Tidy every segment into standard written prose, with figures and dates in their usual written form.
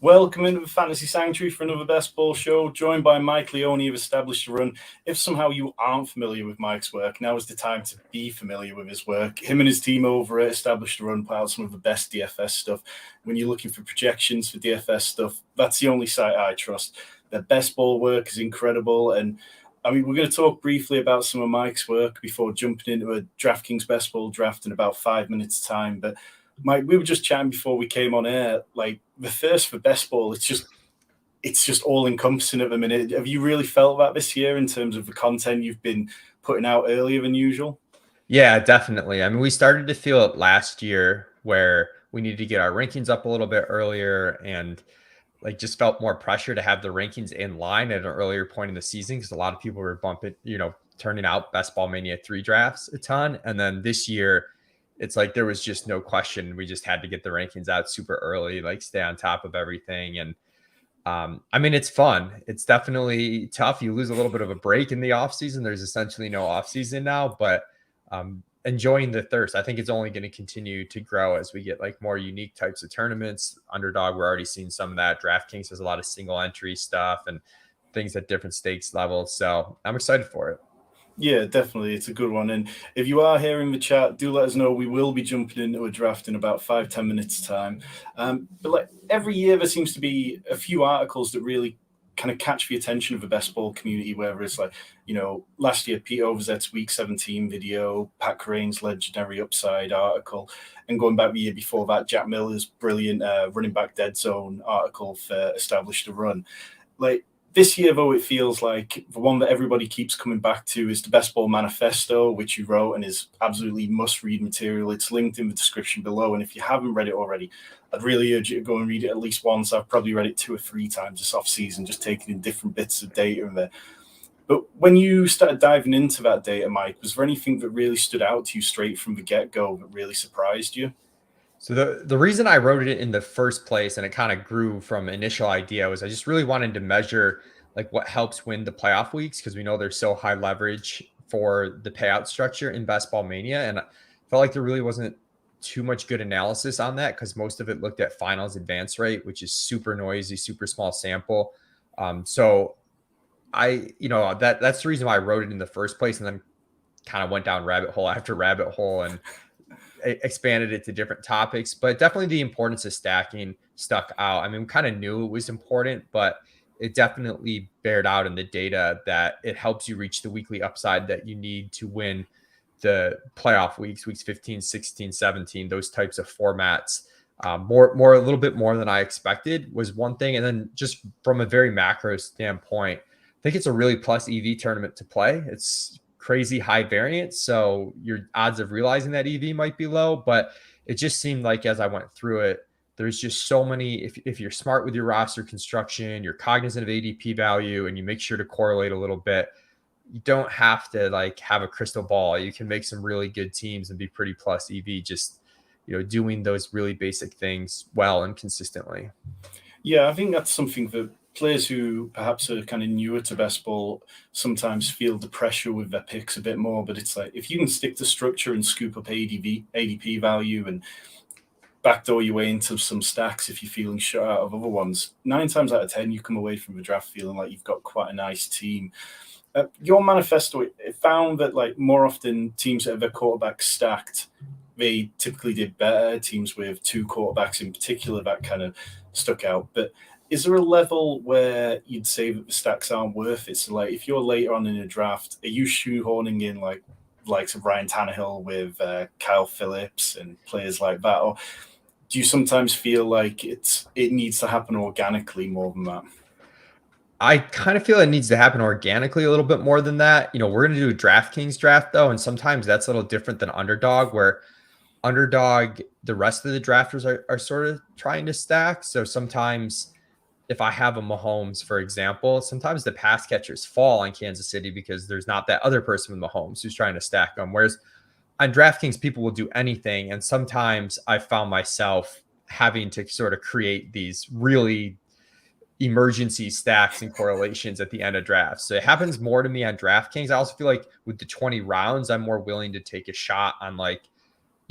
Welcome into the Fantasy Sanctuary for another Best Ball show, joined by Mike Leone of Established a Run. If somehow you aren't familiar with Mike's work, now is the time to be familiar with his work. Him and his team over at Established a Run put out some of the best DFS stuff. When you're looking for projections for DFS stuff, that's the only site I trust. Their Best Ball work is incredible, and I mean, we're going to talk briefly about some of Mike's work before jumping into a Draftkings Best Ball draft in about 5 minutes' time, but Mike, we were just chatting before we came on air. Like the thirst for best ball, it's just all encompassing at the minute. Have you really felt that this year in terms of the content you've been putting out earlier than usual? Yeah, definitely. I mean, we started to feel it last year where we needed to get our rankings up a little bit earlier and like just felt more pressure to have the rankings in line at an earlier point in the season because a lot of people were turning out Best Ball Mania 3 drafts a ton. And then this year, it's like there was just no question. We just had to get the rankings out super early, like stay on top of everything. And I mean, it's fun. It's definitely tough. You lose a little bit of a break in the off season. There's essentially no off season now, but enjoying the thirst. I think it's only going to continue to grow as we get like more unique types of tournaments. Underdog, we're already seeing some of that. DraftKings has a lot of single entry stuff and things at different stakes levels. So I'm excited for it. Yeah, definitely. It's a good one. And if you are hearing the chat, do let us know. We will be jumping into a draft in about 5-10 minutes time. But like every year, there seems to be a few articles that really kind of catch the attention of the best ball community, whether it's like, last year, Pete Overzet's Week 17 video, Pat Crane's legendary Upside article, and going back the year before that, Jack Miller's brilliant running back dead zone article for Established a Run. Like, this year, though, it feels like the one that everybody keeps coming back to is the Best Ball Manifesto, which you wrote and is absolutely must-read material. It's linked in the description below, and if you haven't read it already, I'd really urge you to go and read it at least once. I've probably read it 2 or 3 times this off-season, just taking in different bits of data in there. But when you started diving into that data, Mike, was there anything that really stood out to you straight from the get-go that really surprised you? So the reason I wrote it in the first place and it kind of grew from initial idea was I just really wanted to measure like what helps win the playoff weeks because we know there's so high leverage for the payout structure in Best Ball Mania. And I felt like there really wasn't too much good analysis on that because most of it looked at finals advance rate, which is super noisy, super small sample. So that's the reason why I wrote it in the first place and then kind of went down rabbit hole after rabbit hole and expanded it to different topics, but definitely the importance of stacking stuck out. I mean, we kind of knew it was important, but it definitely bared out in the data that it helps you reach the weekly upside that you need to win the playoff weeks 15, 16, 17, those types of formats. A little bit more than I expected was one thing. And then just from a very macro standpoint, I think it's a really plus EV tournament to play. It's crazy high variance, so your odds of realizing that EV might be low, but it just seemed like as I went through it, there's just so many, if you're smart with your roster construction, you're cognizant of ADP value, and you make sure to correlate a little bit, you don't have to like have a crystal ball. You can make some really good teams and be pretty plus EV, just doing those really basic things well and consistently. Yeah, I think that's something that players who perhaps are kind of newer to best ball sometimes feel the pressure with their picks a bit more, but it's like if you can stick to structure and scoop up ADP value and backdoor your way into some stacks if you're feeling shut out of other ones, 9 times out of 10 you come away from the draft feeling like you've got quite a nice team. Your manifesto, it found that like more often teams that have their quarterbacks stacked, they typically did better. Teams with 2 quarterbacks in particular that kind of stuck out. But is there a level where you'd say that the stacks aren't worth it? So, like, if you're later on in a draft, are you shoehorning in likes of Ryan Tannehill with Kyle Phillips and players like that, or do you sometimes feel like it needs to happen organically more than that? I kind of feel it needs to happen organically a little bit more than that. We're going to do a DraftKings draft though, and sometimes that's a little different than Underdog, where Underdog, the rest of the drafters are sort of trying to stack. So sometimes if I have a Mahomes, for example, sometimes the pass catchers fall on Kansas City because there's not that other person with Mahomes who's trying to stack them. Whereas on DraftKings, people will do anything. And sometimes I found myself having to sort of create these really emergency stacks and correlations at the end of drafts. So it happens more to me on DraftKings. I also feel like with the 20 rounds, I'm more willing to take a shot on like,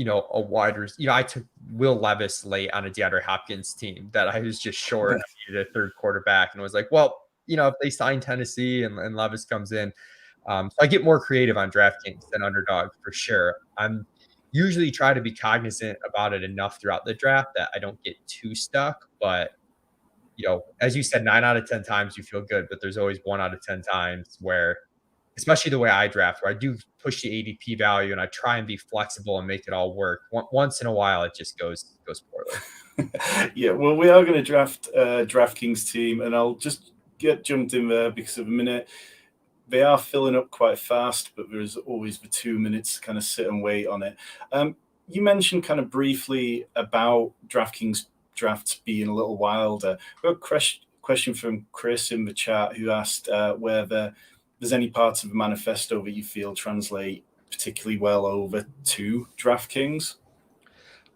a wider, I took Will Levis late on a DeAndre Hopkins team that I was just short. I needed a third quarterback and was like, well, if they sign Tennessee and Levis comes in. So I get more creative on DraftKings than Underdog for sure. I'm usually try to be cognizant about it enough throughout the draft that I don't get too stuck. But, as you said, 9 out of 10 times you feel good, but there's always 1 out of 10 times where, especially the way I draft, where I do push the ADP value and I try and be flexible and make it all work. Once in a while, it just goes poorly. Yeah, well, we are going to draft DraftKings team, and I'll just get jumped in there because of a minute. They are filling up quite fast, but there's always the 2 minutes to kind of sit and wait on it. You mentioned kind of briefly about DraftKings drafts being a little wilder. We have a question from Chris in the chat who asked whether there's any parts of the manifesto that you feel translate particularly well over to DraftKings.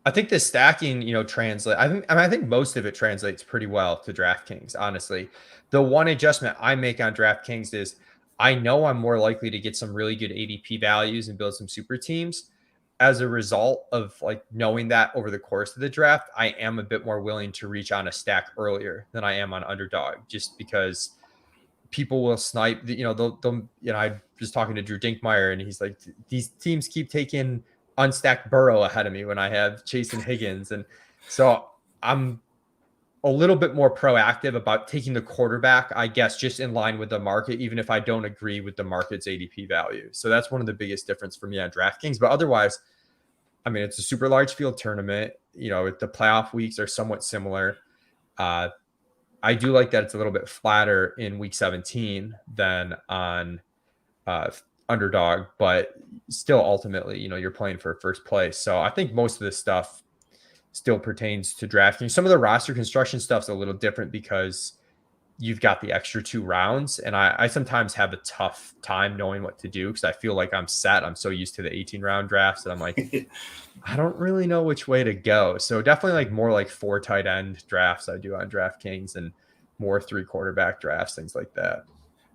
I think the stacking, translate. I think most of it translates pretty well to DraftKings. Honestly, the one adjustment I make on DraftKings is I know I'm more likely to get some really good ADP values and build some super teams. As a result of knowing that over the course of the draft, I am a bit more willing to reach on a stack earlier than I am on Underdog, just because people will snipe. They'll I was talking to Drew Dinkmeyer and he's like, these teams keep taking unstacked Burrow ahead of me when I have Chase and Higgins. And so I'm a little bit more proactive about taking the quarterback, I guess, just in line with the market, even if I don't agree with the market's ADP value. So that's one of the biggest difference for me on DraftKings. But otherwise, I mean, it's a super large field tournament. The playoff weeks are somewhat similar. I do like that it's a little bit flatter in week 17 than on Underdog, but still ultimately, you're playing for first place. So I think most of this stuff still pertains to DraftKings. Some of the roster construction stuff's a little different because you've got the extra 2 rounds. And I sometimes have a tough time knowing what to do because I feel like I'm set. I'm so used to the 18-round drafts that I'm like, I don't really know which way to go. So definitely more like 4 tight end drafts I do on DraftKings and more 3 quarterback drafts, things like that.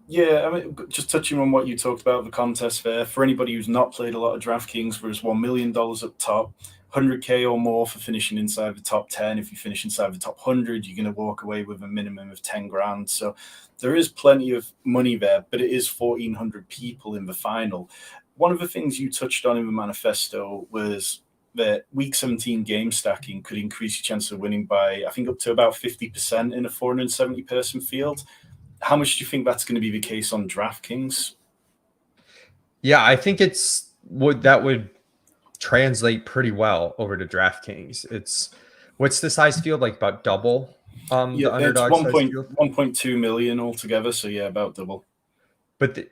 Yeah, I mean, just touching on what you talked about, the contest there, for anybody who's not played a lot of DraftKings, there's $1 million up top, 100K or more for finishing inside the top 10. If you finish inside the top 100, you're going to walk away with a minimum of 10 grand. So there is plenty of money there, but it is 1,400 people in the final. One of the things you touched on in the manifesto was that week 17 game stacking could increase your chance of winning by, I think, up to about 50% in a 470-person field. How much do you think that's going to be the case on DraftKings? Yeah, I think that would translate pretty well over to DraftKings. What's the size field, about double the Underdog size field? 1.2 million altogether, so yeah, about double.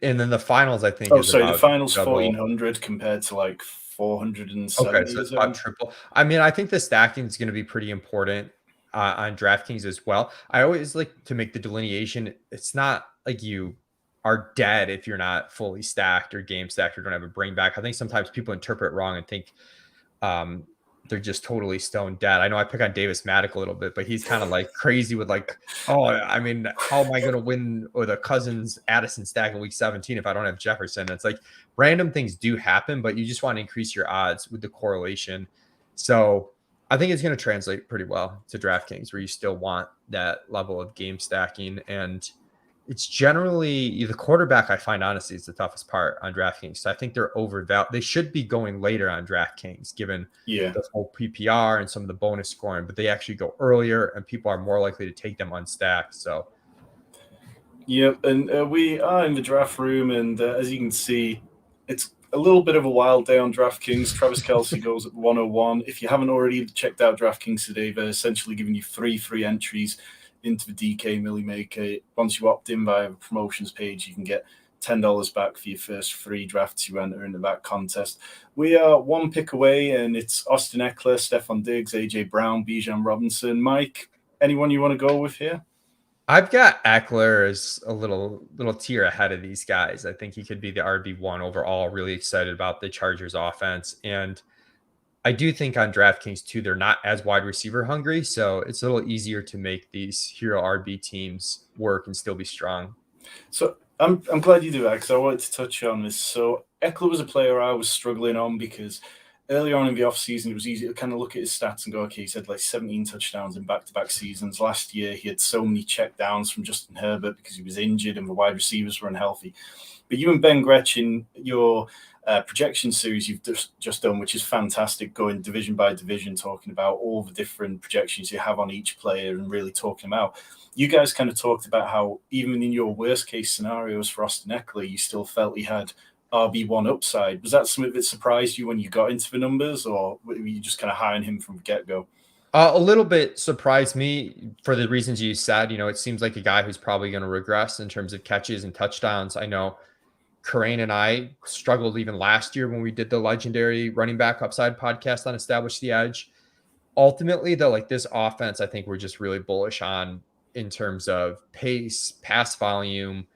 And then the finals, I think. The finals double. 1,400 compared to 470. Okay, so it's about triple. I mean, I think the stacking is going to be pretty important on DraftKings as well. I always like to make the delineation. It's not like you are dead if you're not fully stacked or game stacked or don't have a bring back. I think sometimes people interpret wrong and think they're just totally stone dead. I know I pick on Davis Maddock a little bit, but he's kind of crazy with how am I going to win with a Cousins Addison stack in week 17 if I don't have Jefferson? It's random things do happen, but you just want to increase your odds with the correlation. So I think it's going to translate pretty well to DraftKings, where you still want that level of game stacking. And it's generally the quarterback, I find, honestly, is the toughest part on DraftKings. So I think they're overvalued. They should be going later on DraftKings, given the whole PPR and some of the bonus scoring, but they actually go earlier and people are more likely to take them unstacked. So, yep. And we are in the draft room. And as you can see, it's a little bit of a wild day on DraftKings. Travis Kelce goes at 101. If you haven't already checked out DraftKings today, they're essentially giving you 3 free entries into the DK Millie Maker. Once you opt in via the promotions page, you can get $10 back for your first 3 drafts you enter into that contest. We are 1 pick away, and it's Austin Eckler, Stephon Diggs, AJ Brown, Bijan Robinson. Mike, anyone you want to go with here? I've got Eckler as a little tier ahead of these guys. I think he could be the RB1 overall. Really excited about the Chargers offense. And I do think on DraftKings too, they're not as wide receiver hungry. So it's a little easier to make these hero RB teams work and still be strong. So I'm glad you do that, because I wanted to touch on this. So Eckler was a player I was struggling on because earlier on in the offseason, it was easy to kind of look at his stats and go, okay, he's had like 17 touchdowns in back-to-back seasons. Last year, he had so many checkdowns from Justin Herbert because he was injured and the wide receivers were unhealthy. But you and Ben Gretchen, your projection series you've just done, which is fantastic, going division by division, talking about all the different projections you have on each player and really talking them out. You guys kind of talked about how even in your worst case scenarios for Austin Eckler, you still felt he had RB1 upside. Was that something that surprised you when you got into the numbers, or were you just kind of high on him from the get-go? A little bit surprised me for the reasons you said. It seems like a guy who's probably going to regress in terms of catches and touchdowns. I know Corain and I struggled even last year when we did the legendary running back upside podcast on Establish the Edge. Ultimately, though, like this offense, I think we're just really bullish on in terms of pace, pass volume,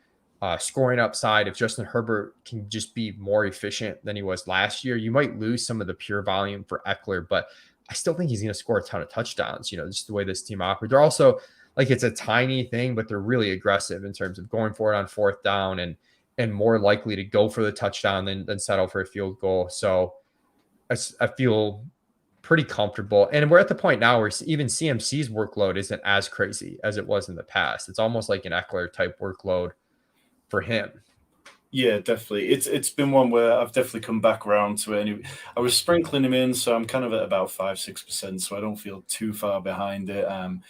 scoring upside. If Justin Herbert can just be more efficient than he was last year, you might lose some of the pure volume for Eckler, but I still think he's going to score a ton of touchdowns, just the way this team operates. They're also like, it's a tiny thing, but they're really aggressive in terms of going for it on fourth down and more likely to go for the touchdown than settle for a field goal. So I feel pretty comfortable. And we're at the point now where even CMC's workload isn't as crazy as it was in the past. It's almost like an Eckler type workload for him. Yeah, definitely. It's been one where I've definitely come back around to it. And I was sprinkling him in, so I'm kind of at about 5-6%, so I don't feel too far behind it. And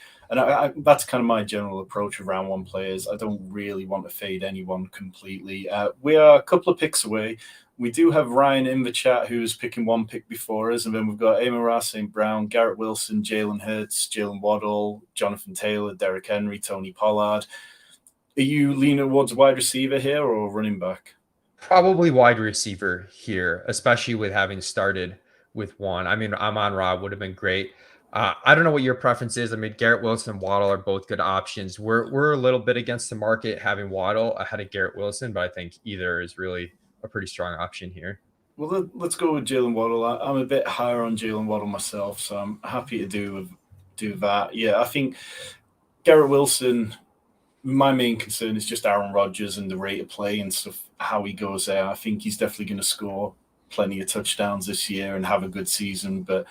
that's kind of my general approach of round one players. I don't really want to fade anyone completely. We are a couple of picks away. We do have Ryan in the chat who's picking one pick before us, and then we've got Amon-Ra St. Brown, Garrett Wilson, Jalen Hurts, Jalen Waddle, Jonathan Taylor, Derrick Henry, Tony Pollard. Are you leaning towards wide receiver here or running back? Probably wide receiver here, especially with having started with one. I mean, Amon-Ra would have been great. I don't know what your preference is. I mean, Garrett Wilson and Waddle are both good options. We're a little bit against the market having Waddle ahead of Garrett Wilson, but I think either is really a pretty strong option here. Well, let's go with Jalen Waddle. I'm a bit higher on Jalen Waddle myself, so I'm happy to do that. Yeah, I think Garrett Wilson, my main concern is just Aaron Rodgers and the rate of play and stuff, how he goes there. I think he's definitely going to score plenty of touchdowns this year and have a good season, but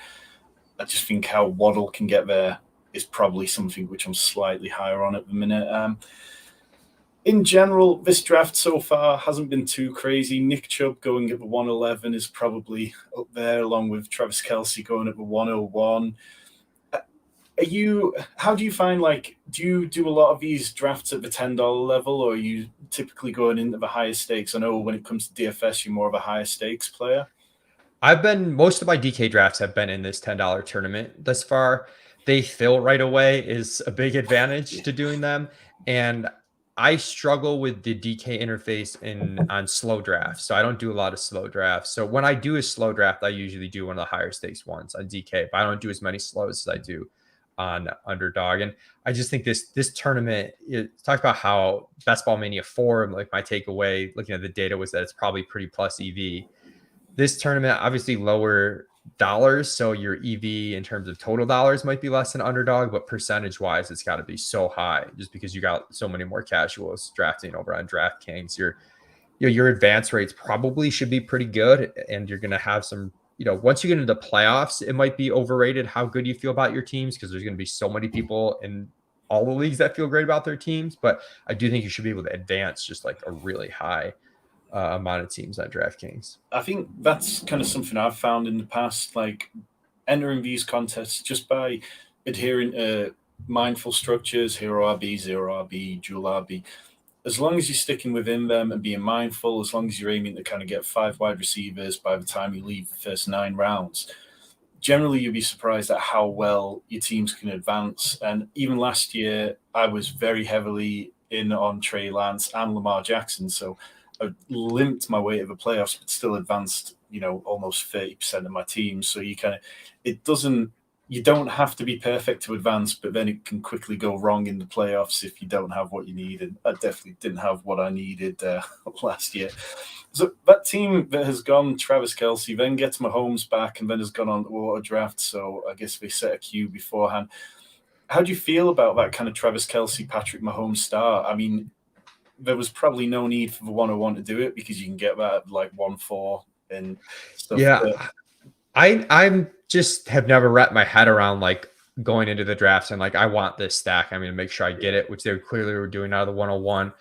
I just think how Waddle can get there is probably something which I'm slightly higher on at the minute. In general, this draft so far hasn't been too crazy. Nick Chubb going at the 111 is probably up there, along with Travis Kelce going at the 101. How do you find, do you do a lot of these drafts at the $10 level, or are you typically going into the higher stakes? I know when it comes to DFS, you're more of a higher stakes player. Most of my DK drafts have been in this $10 tournament thus far. They fill right away is a big advantage to doing them. And I struggle with the DK interface on slow drafts. So I don't do a lot of slow drafts. So when I do a slow draft, I usually do one of the higher stakes ones on DK, but I don't do as many slows as I do on Underdog. And I just think this tournament, it talks about how Best Ball Mania 4, like my takeaway looking at the data was that it's probably pretty plus EV. This tournament, obviously lower dollars, so your EV in terms of total dollars might be less than Underdog, but percentage wise, it's got to be so high just because you got so many more casuals drafting over on Draftkings. Your advance rates probably should be pretty good, and you're going to have some, once you get into the playoffs, it might be overrated how good you feel about your teams because there's going to be so many people in all the leagues that feel great about their teams. But I do think you should be able to advance just like a really high amount of teams on DraftKings. I think that's kind of something I've found in the past, like entering these contests just by adhering to mindful structures, hero RB, zero RB, dual RB. As long as you're sticking within them and being mindful, as long as you're aiming to kind of get 5 wide receivers by the time you leave the first 9 rounds, generally you'll be surprised at how well your teams can advance. And even last year, I was very heavily in on Trey Lance and Lamar Jackson, so I limped my way to the playoffs, but still advanced, almost 30% of my team. So you don't have to be perfect to advance, but then it can quickly go wrong in the playoffs if you don't have what you need. And I definitely didn't have what I needed last year. So that team that has gone Travis Kelce, then gets Mahomes back, and then has gone on the auto draft. So I guess they set a queue beforehand. How do you feel about that kind of Travis Kelce, Patrick Mahomes start? I mean, there was probably no need for the 101 to do it because you can get that at like 1-4 and stuff. Yeah. I'm just have never wrapped my head around like going into the drafts and like I want this stack. I mean, make sure I get it, which they clearly were doing out of the 101.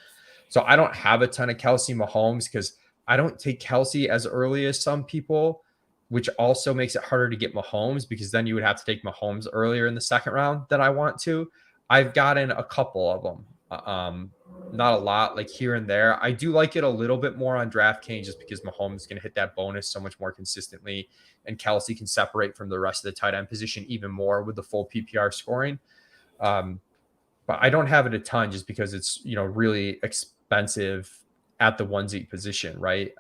So I don't have a ton of Kelsey Mahomes because I don't take Kelsey as early as some people, which also makes it harder to get Mahomes because then you would have to take Mahomes earlier in the second round than I want to. I've gotten a couple of them, not a lot, like here and there. I do like it a little bit more on DraftKings just because Mahomes is going to hit that bonus so much more consistently, and Kelsey can separate from the rest of the tight end position even more with the full PPR scoring. Um, but I don't have it a ton just because it's, really expensive at the onesie position, right?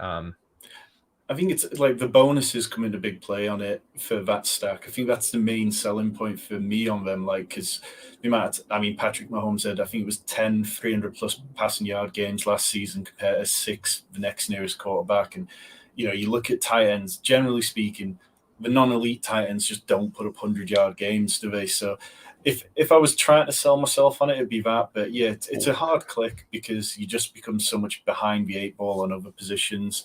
I think it's like the bonuses come into big play on it for that stack. I think that's the main selling point for me on them. Like, because the amount, Patrick Mahomes had, I think it was 10 300 plus passing yard games last season compared to 6, the next nearest quarterback. And, you look at tight ends, generally speaking, the non elite tight ends just don't put up 100-yard games, do they? So, if I was trying to sell myself on it, it'd be that. But yeah, it's a hard click because you just become so much behind the 8 ball on other positions.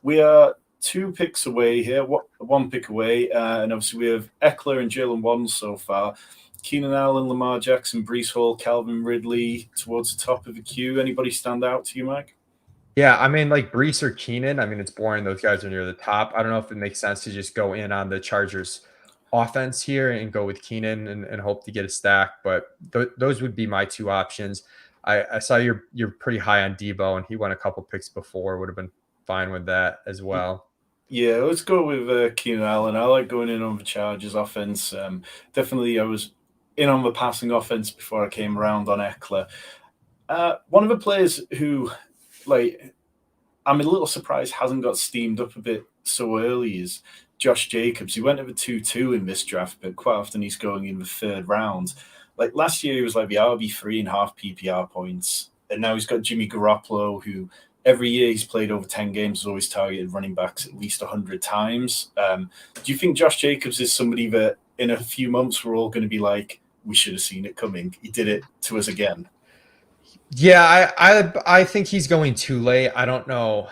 We are 2 picks away here, 1 pick away, and obviously we have Eckler and Jalen Waddle so far. Keenan Allen, Lamar Jackson, Breece Hall, Calvin Ridley towards the top of the queue. Anybody stand out to you, Mike? Yeah, I mean, like Breece or Keenan, I mean, it's boring. Those guys are near the top. I don't know if it makes sense to just go in on the Chargers offense here and go with Keenan and hope to get a stack, but those would be my 2 options. I saw you're pretty high on Debo, and he went a couple picks before. Would have been fine with that as well. Yeah, let's go with Keenan Allen. I like going in on the Chargers offense. Definitely, I was in on the passing offense before I came around on Eckler. One of the players who, like, I'm a little surprised hasn't got steamed up a bit so early is Josh Jacobs. He went over 2-2 in this draft, but quite often he's going in the 3rd round. Like last year, he was like the RB3.5 PPR points. And now he's got Jimmy Garoppolo, who every year he's played over 10 games, has always targeted running backs at least 100 times. Do you think Josh Jacobs is somebody that in a few months we're all going to be like, we should have seen it coming? He did it to us again. Yeah, I think he's going too late. I don't know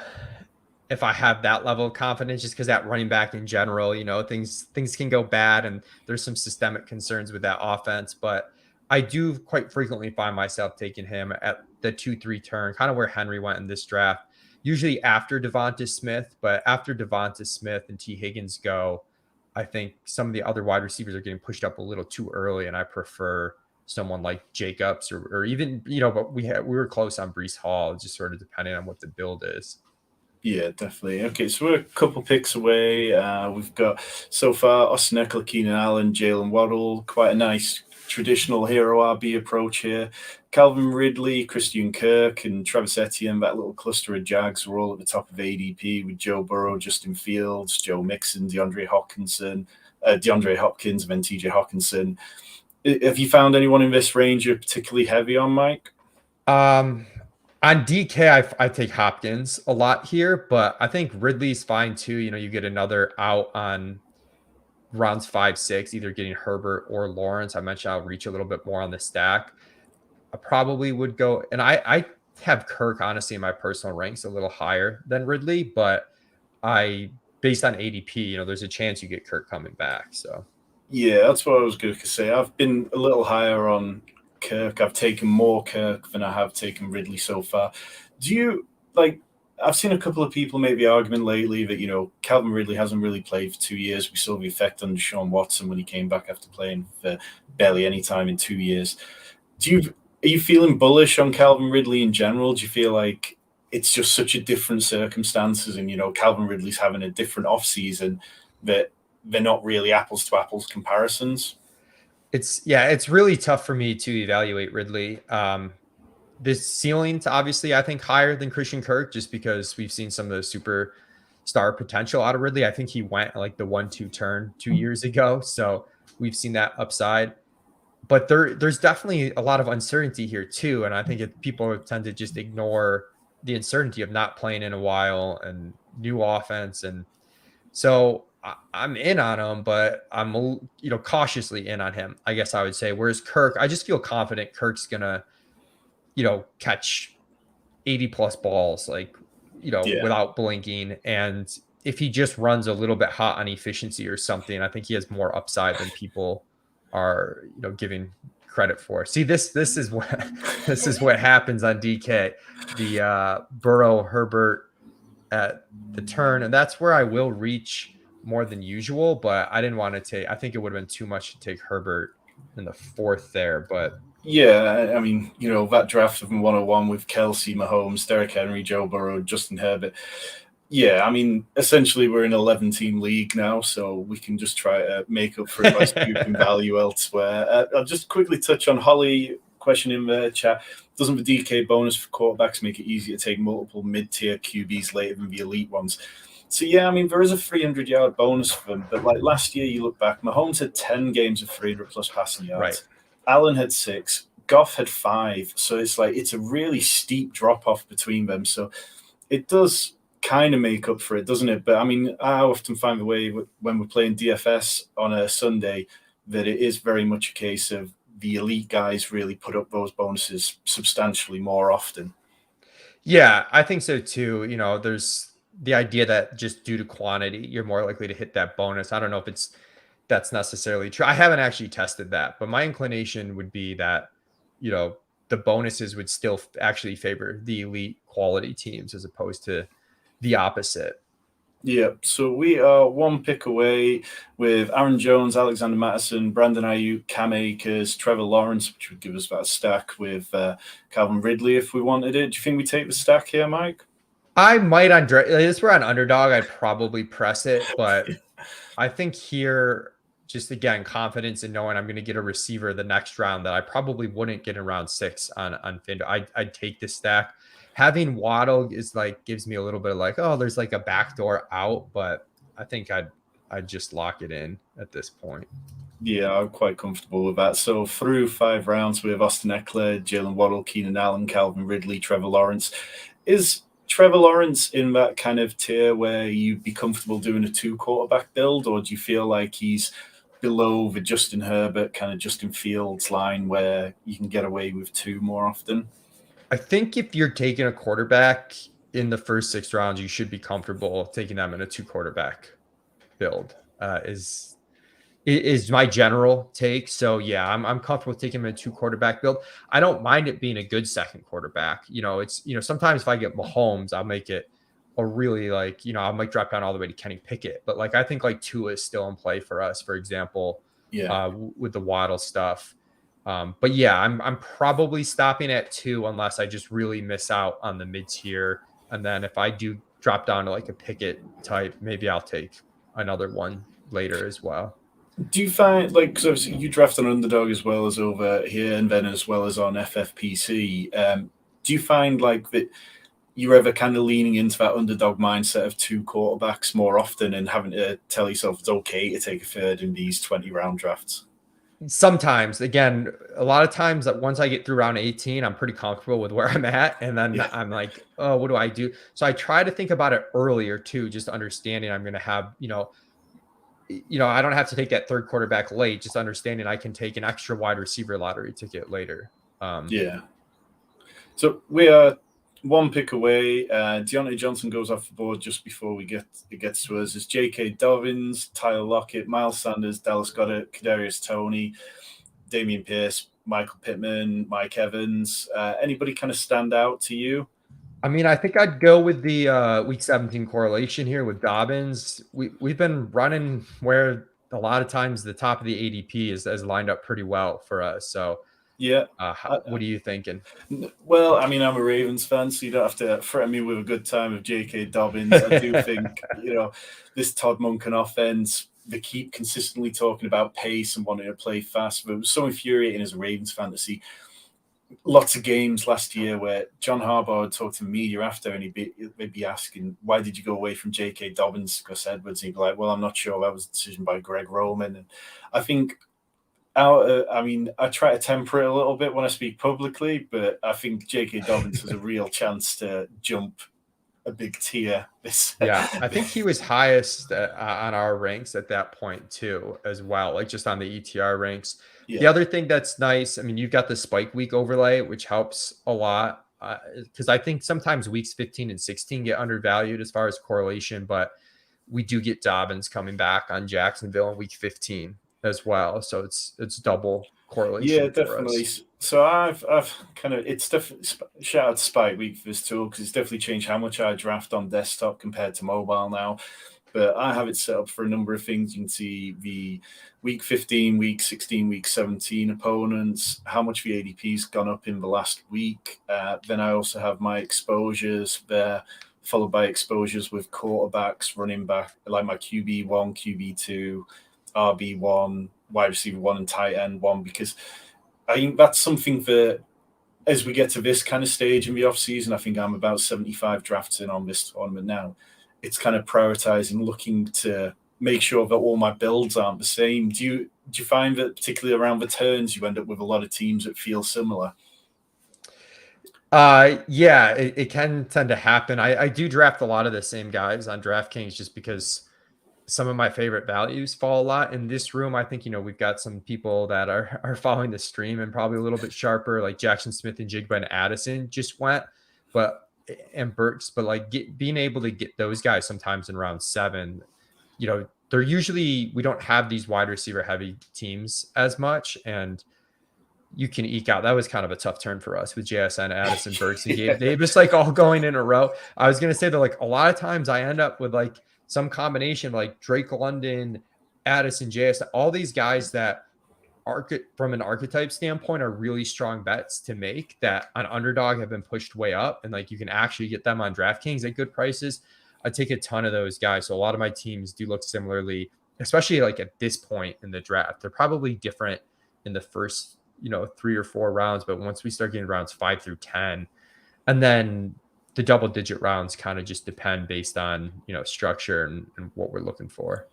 if I have that level of confidence just because that running back in general, things can go bad and there's some systemic concerns with that offense. But I do quite frequently find myself taking him at the 2-3 turn, kind of where Henry went in this draft, usually after Devonta Smith. But after Devonta Smith and T. Higgins go, I think some of the other wide receivers are getting pushed up a little too early, and I prefer someone like Jacobs or even, but we were close on Breece Hall, just sort of depending on what the build is. Yeah, definitely. Okay, so we're a couple picks away. We've got so far Austin Eckler, Keenan Allen, Jalen Waddle. Quite a nice traditional hero RB approach here. Calvin Ridley, Christian Kirk, and Travis Etienne, that little cluster of Jags, were all at the top of ADP with Joe Burrow, Justin Fields, Joe Mixon, DeAndre Hopkins, and then TJ Hawkinson. Have you found anyone in this range you're particularly heavy on, Mike? On DK, I take Hopkins a lot here, but I think Ridley's fine too. You get another out on rounds 5, 6, either getting Herbert or Lawrence. I mentioned I'll reach a little bit more on the stack. I probably would go, and I have Kirk honestly in my personal ranks a little higher than Ridley, but based on ADP, there's a chance you get Kirk coming back. So yeah, that's what I was going to say. I've been a little higher on Kirk. I've taken more Kirk than I have taken Ridley so far. Do you like? I've seen a couple of people make the argument lately that Calvin Ridley hasn't really played for 2 years. We saw the effect on Deshaun Watson when he came back after playing for barely any time in 2 years. Are you feeling bullish on Calvin Ridley in general? Do you feel like it's just such a different circumstances, and Calvin Ridley's having a different offseason that they're not really apples to apples comparisons? it's really tough for me to evaluate Ridley. This ceiling's obviously, I think, higher than Christian Kirk just because we've seen some of the superstar potential out of Ridley. I think he went like the 1-2 turn 2 years ago. So we've seen that upside. But there's definitely a lot of uncertainty here too. And I think people tend to just ignore the uncertainty of not playing in a while and new offense. And so I'm in on him, but I'm cautiously in on him, I guess I would say. Whereas Kirk, I just feel confident Kirk's gonna catch 80 plus balls, like, Yeah. without blinking. And if he just runs a little bit hot on efficiency or something, I think he has more upside than people are, giving credit for. See, this is what this is what happens on DK. The Burrow Herbert at the turn, and that's where I will reach more than usual, but I didn't want to take, I think it would have been too much to take Herbert in the 4th there, but yeah, I mean, that draft of 101 with Kelsey, Mahomes, Derrick Henry, Joe Burrow, Justin Herbert. Yeah, I mean, essentially we're in an 11-team league now, so we can just try to make up for it by scooping value elsewhere. I'll just quickly touch on Holly question in the chat. Doesn't the DK bonus for quarterbacks make it easier to take multiple mid-tier QBs later than the elite ones? So, yeah, I mean, there is a 300-yard bonus for them, but like last year, you look back, Mahomes had 10 games of 300-plus passing yards. Right. Allen had 6. Goff had 5. So it's a really steep drop-off between them. So it does kind of make up for it, doesn't it? But I mean, I often find the way when we're playing DFS on a Sunday that it is very much a case of the elite guys really put up those bonuses substantially more often. Yeah, I think so too. There's the idea that just due to quantity, you're more likely to hit that bonus. I don't know if that's necessarily true. I haven't actually tested that, but my inclination would be that, the bonuses would still actually favor the elite quality teams as opposed to the opposite. Yeah, so we are 1 pick away with Aaron Jones, Alexander Mattison, Brandon Ayuk, Cam Akers, Trevor Lawrence, which would give us that stack with Calvin Ridley if we wanted it. Do you think we take the stack here, Mike? I might this we're on Underdog, I'd probably press it, but I think here, just again, confidence in knowing I'm going to get a receiver the next round that I probably wouldn't get in round 6 on FanDuel. I'd take this stack. Having Waddle gives me a little bit of there's a backdoor out, but I think I'd just lock it in at this point. Yeah, I'm quite comfortable with that. So through 5 rounds, we have Austin Eckler, Jalen Waddle, Keenan Allen, Calvin Ridley, Trevor Lawrence. Is Trevor Lawrence in that kind of tier where you'd be comfortable doing a 2 quarterback build, or do you feel like he's below the Justin Herbert, kind of Justin Fields line where you can get away with 2 more often? I think if you're taking a quarterback in the first 6 rounds, you should be comfortable taking them in a 2 quarterback build. Is my general take. So yeah, I'm comfortable with taking him in a 2 quarterback build. I don't mind it being a good second quarterback. It's sometimes if I get Mahomes, I'll make it a really I might drop down all the way to Kenny Pickett, but I think Tua is still in play for us, for example, with the Waddle stuff. But yeah, I'm probably stopping at 2 unless I just really miss out on the mid tier. And then if I do drop down to a Pickett type, maybe I'll take another one later as well. Do you find because obviously you draft on Underdog as well as over here and then as well as on FFPC, do you find that you're ever kind of leaning into that Underdog mindset of 2 quarterbacks more often and having to tell yourself it's okay to take a third in these 20-round drafts? Sometimes, again, a lot of times that once I get through round 18, I'm pretty comfortable with where I'm at. And then I'm like, oh, what do I do? So I try to think about it earlier too, just understanding I'm going to have, I don't have to take that 3rd quarterback late, just understanding I can take an extra wide receiver lottery ticket later. So we are 1 pick away. Deontay Johnson goes off the board just before it gets to us. It's J.K. Dobbins, Tyler Lockett, Miles Sanders, Dallas Goedert, Kadarius Toney, Dameon Pierce, Michael Pittman, Mike Evans. Anybody kind of stand out to you? I mean, I think I'd go with the week 17 correlation here with Dobbins. We've been running where a lot of times the top of the ADP has lined up pretty well for us. So yeah, what are you thinking? Well, I mean, I'm a Ravens fan, so you don't have to threaten me with a good time of J.K. Dobbins. I do think this Todd Monken offense. They keep consistently talking about pace and wanting to play fast. But it was so infuriating as a Ravens fan to see lots of games last year where John Harbaugh would talk to the media after and they'd be asking, why did you go away from J.K. Dobbins, Gus Edwards? And he'd be like, well, I'm not sure. That was a decision by Greg Roman. And I think, I try to temper it a little bit when I speak publicly, but I think J.K. Dobbins has a real chance to jump a big tier. Yeah, I think he was highest on our ranks at that point too, as well, just on the ETR ranks. Yeah. The other thing that's nice, I mean, you've got the spike week overlay, which helps a lot because I think sometimes weeks 15 and 16 get undervalued as far as correlation, but we do get Dobbins coming back on Jacksonville in week 15 as well. So it's double Yeah, correlation for definitely. us. So I've kind of, it's definitely, shout out to Spike Week for this tool, because it's definitely changed how much I draft on desktop compared to mobile now. But I have it set up for a number of things. You can see the week 15, week 16, week 17 opponents, how much the ADP's gone up in the last week. Then I also have my exposures there, followed by exposures with quarterbacks, running back, like my QB1, QB2, RB1, wide receiver 1, and tight end 1, because I think that's something that, as we get to this kind of stage in the off season, I think I'm about 75 drafts in on this tournament now. It's kind of prioritizing, looking to make sure that all my builds aren't the same. Do you find that particularly around the turns you end up with a lot of teams that feel similar? Yeah, it can tend to happen. I do draft a lot of the same guys on DraftKings just because some of my favorite values fall a lot in this room. I think, we've got some people that are following the stream and probably a little bit sharper, like Jackson Smith and Jigba and Addison just went, and Burks, but like being able to get those guys sometimes in round 7, they're usually, we don't have these wide receiver heavy teams as much, and you can eke out. That was kind of a tough turn for us with JSN, Addison, Burks, and Gabe Davis, like all going in a row. I was going to say that like a lot of times I end up with like some combination of like Drake London, Addison, JSN, all these guys that from an archetype standpoint are really strong bets to make that on Underdog have been pushed way up, and like you can actually get them on DraftKings at good prices. I take a ton of those guys. So a lot of my teams do look similarly, especially like at this point in the draft. They're probably different in the first 3 or 4 rounds, but once we start getting rounds 5 through 10, and then the double digit rounds kind of just depend based on structure and what we're looking for.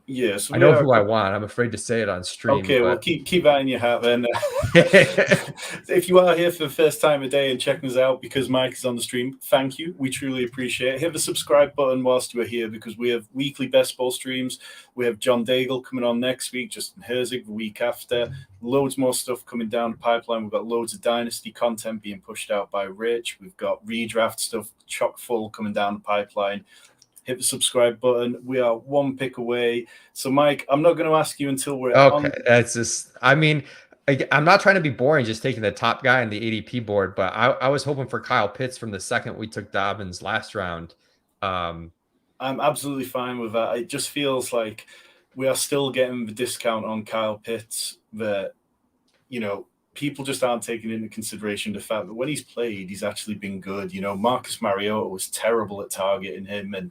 Yeah, so I know who I want. I'm afraid to say it on stream. Okay, well, keep that in your hat then. If you are here for the first time of day and checking us out because Mike is on the stream, thank you. We truly appreciate it. Hit the subscribe button whilst we're here, because we have weekly best ball streams. We have John Daigle coming on next week, Justin Herzig the week after. Loads more stuff coming down the pipeline. We've got loads of Dynasty content being pushed out by Rich. We've got redraft stuff chock full coming down the pipeline. Hit the subscribe button. We are one pick away. So, Mike, I'm not going to ask you until we're okay. That's just, I'm not trying to be boring, just taking the top guy on the ADP board, but I was hoping for Kyle Pitts from the second we took Dobbins last round. I'm absolutely fine with that. It just feels like we are still getting the discount on Kyle Pitts that, people just aren't taking into consideration the fact that when he's played, he's actually been good. Marcus Mariota was terrible at targeting him. And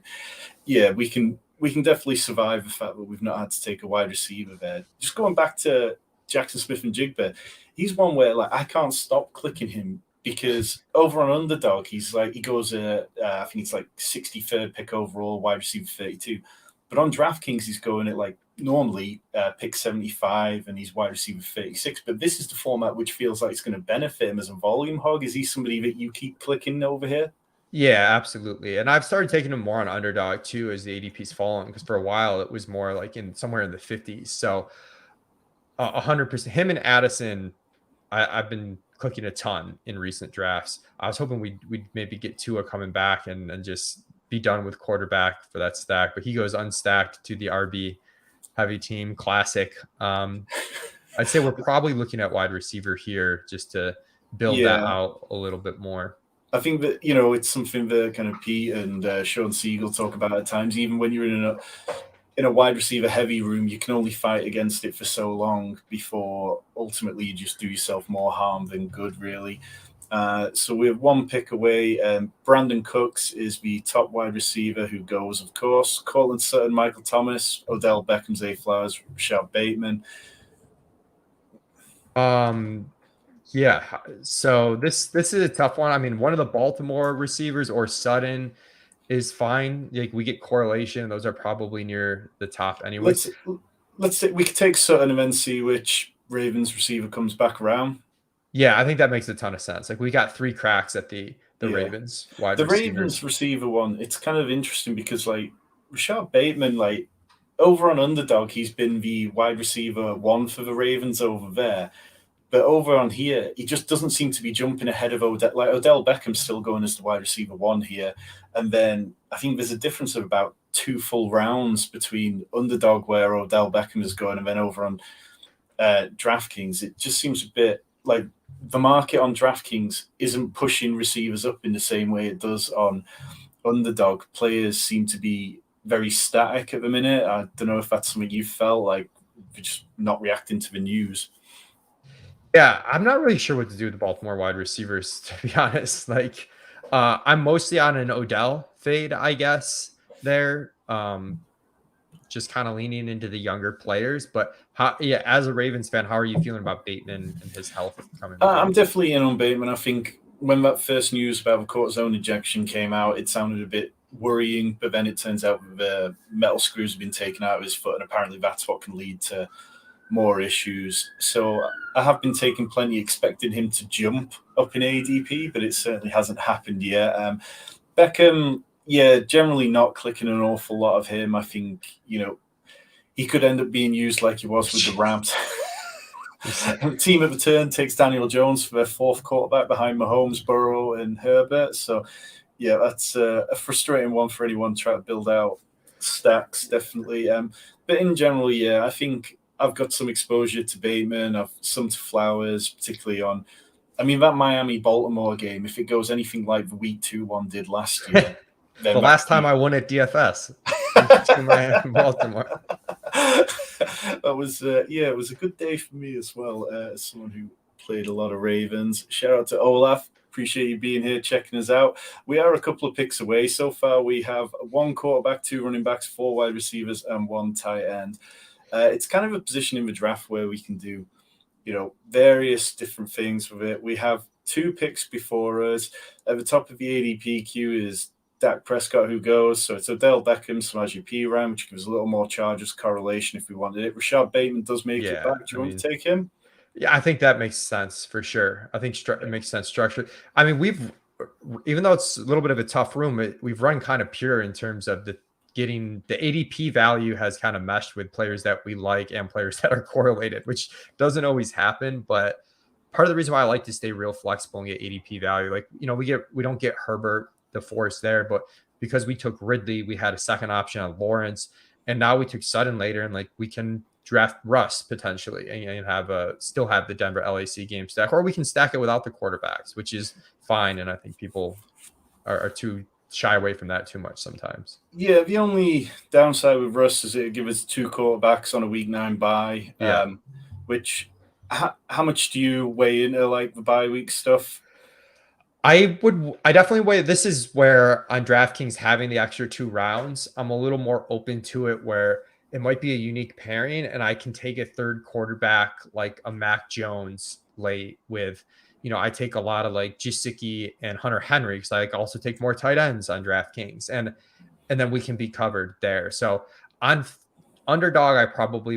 yeah, we can definitely survive the fact that we've not had to take a wide receiver there. Just going back to Jackson Smith and Jigba, he's one where like I can't stop clicking him, because over on Underdog, he goes, I think it's like 63rd pick overall, wide receiver 32. But on DraftKings, he's going at like normally pick 75 and he's wide receiver 36. But this is the format which feels like it's going to benefit him as a volume hog. Is he somebody that you keep clicking over here? Yeah, absolutely. And I've started taking him more on Underdog too as the ADP's fallen, because for a while it was more like somewhere in the 50s. So 100%. Him and Addison, I've been clicking a ton in recent drafts. I was hoping we'd maybe get Tua coming back and just be done with quarterback for that stack, but he goes unstacked to the RB heavy team. Classic. I'd say we're probably looking at wide receiver here just to build that out a little bit more. I think that, it's something that kind of Pete and Sean Siegel talk about at times. Even when you're in a wide receiver heavy room, you can only fight against it for so long before ultimately you just do yourself more harm than good, really. So we're one pick away. Brandon Cooks is the top wide receiver who goes, of course. Cortland Sutton, Michael Thomas, Odell Beckham, Zay Flowers, Rashad Bateman. Yeah. So this is a tough one. I mean, one of the Baltimore receivers or Sutton is fine. Like we get correlation. Those are probably near the top anyway. Let's say we could take Sutton and then see which Ravens receiver comes back around. Yeah, I think that makes a ton of sense. Like we got 3 cracks at the Ravens wide receivers. The Ravens receiver one, it's kind of interesting because like Rashad Bateman, like over on Underdog, he's been the wide receiver 1 for the Ravens over there. But over on here, he just doesn't seem to be jumping ahead of Odell. Like Odell Beckham's still going as the wide receiver 1 here. And then I think there's a difference of about 2 full rounds between Underdog, where Odell Beckham is going, and then over on DraftKings. It just seems a bit like the market on DraftKings isn't pushing receivers up in the same way it does on Underdog. Players seem to be very static at the minute. I don't know if that's something you felt like, just not reacting to the news. Yeah, I'm not really sure what to do with the Baltimore wide receivers, to be honest. Like, I'm mostly on an Odell fade, I guess, there. Just kind of leaning into the younger players. But as a Ravens fan, how are you feeling about Bateman and his health coming back? I'm definitely in on Bateman. I think when that first news about the cortisone injection came out, it sounded a bit worrying, but then it turns out the metal screws have been taken out of his foot, and apparently that's what can lead to more issues. So I have been taking plenty, expecting him to jump up in ADP, but it certainly hasn't happened yet. Beckham, yeah, generally not clicking an awful lot of him. I think, he could end up being used like he was with the Rams. Team at the turn takes Daniel Jones for their 4th quarterback behind Mahomes, Burrow, and Herbert. So, yeah, that's a frustrating one for anyone trying to build out stacks, definitely. But in general, yeah, I think I've got some exposure to Bateman. I've some to Flowers, particularly on. I mean, that Miami-Baltimore game, if it goes anything like the Week 2 one did last year. The last time I won at DFS. Miami-Baltimore. That was, it was a good day for me as well, as someone who played a lot of Ravens. Shout out to Olaf. Appreciate you being here, checking us out. We are a couple of picks away. So far, we have 1 quarterback, 2 running backs, 4 wide receivers, and 1 tight end. It's kind of a position in the draft where we can do, various different things with it. We have 2 picks before us. At the top of the ADP queue is Dak Prescott, who goes. So it's Odell Beckham, Samaje Perine, which gives a little more Chargers correlation if we wanted it. Rashad Bateman does make it back. Do you want to take him? Yeah, I think that makes sense for sure. I think it makes sense structurally. I mean, even though it's a little bit of a tough room, we've run kind of pure in terms of getting the ADP value has kind of meshed with players that we like and players that are correlated, which doesn't always happen. But part of the reason why I like to stay real flexible and get ADP value, like, we don't get Herbert, the force there, but because we took Ridley, we had a second option on Lawrence, and now we took Sutton later, and like we can draft Russ potentially and still have the Denver LAC game stack, or we can stack it without the quarterbacks, which is fine. And I think people are too shy away from that too much sometimes. Yeah, the only downside with Russ is it gives us 2 quarterbacks on a week 9 bye. Which how much do you weigh into like the bye week stuff? I definitely weigh. This is where on DraftKings having the extra 2 rounds, I'm a little more open to it, where it might be a unique pairing and I can take a 3rd quarterback like a Mac Jones late with, I take a lot of like Gesicki and Hunter Henry, because I also take more tight ends on DraftKings, and then we can be covered there. So on Underdog, I'd probably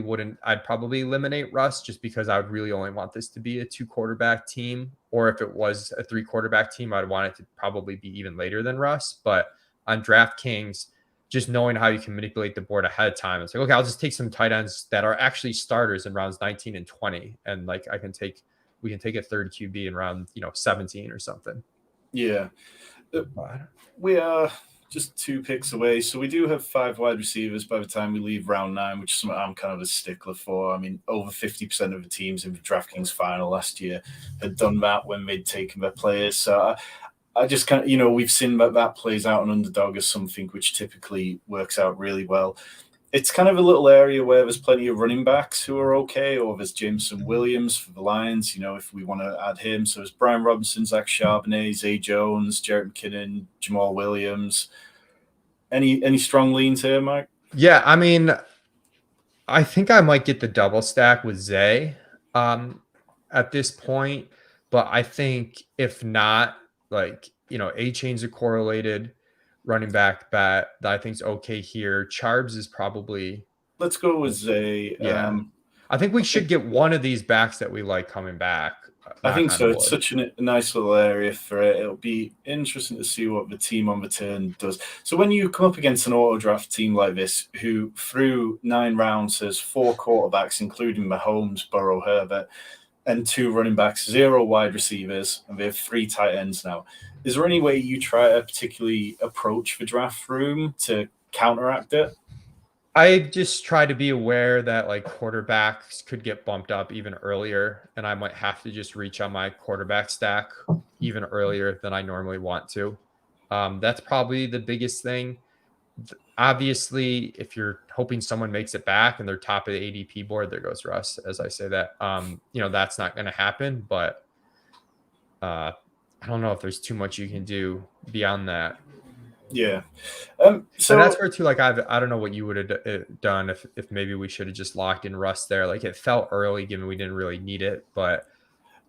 eliminate Russ, just because I would really only want this to be a 2 quarterback team. Or if it was a 3 quarterback team, I'd want it to probably be even later than Russ. But on DraftKings, just knowing how you can manipulate the board ahead of time, it's like, okay, I'll just take some tight ends that are actually starters in rounds 19 and 20. And like we can take a 3rd QB in round, 17 or something. Yeah. We are just 2 picks away. So we do have 5 wide receivers by the time we leave round 9, which is something I'm kind of a stickler for. I mean, over 50% of the teams in the DraftKings final last year had done that when they'd taken their players. So I just kind of, we've seen that plays out on Underdog as something which typically works out really well. It's kind of a little area where there's plenty of running backs who are okay, or there's Jameson Williams for the Lions, if we want to add him. So it's Brian Robinson, Zach Charbonnet, Zay Jones, Jarrett McKinnon, Jamal Williams. Any strong leans here, Mike? Yeah, I mean, I think I might get the double stack with Zay at this point, but I think if not, like, A-Chain's a correlated running back bet that I think is okay here. Charbs is probably. Let's go with Zay. Yeah. I think we should get one of these backs that we like coming back. I think so. It's such a nice little area for it. It'll be interesting to see what the team on the turn does. So when you come up against an auto draft team like this, who through 9 rounds has 4 quarterbacks, including Mahomes, Burrow, Herbert, and 2 running backs, 0 wide receivers, and they have 3 tight ends now. Is there any way you try to particularly approach the draft room to counteract it? I just try to be aware that like quarterbacks could get bumped up even earlier, and I might have to just reach on my quarterback stack even earlier than I normally want to. That's probably the biggest thing. Obviously, if you're hoping someone makes it back and they're top of the ADP board, there goes Russ. As I say that, that's not going to happen. But I don't know if there's too much you can do beyond that. Yeah. So and that's where too, like, I don't know what you would have done if maybe we should have just locked in Russ there. Like, it felt early given we didn't really need it, but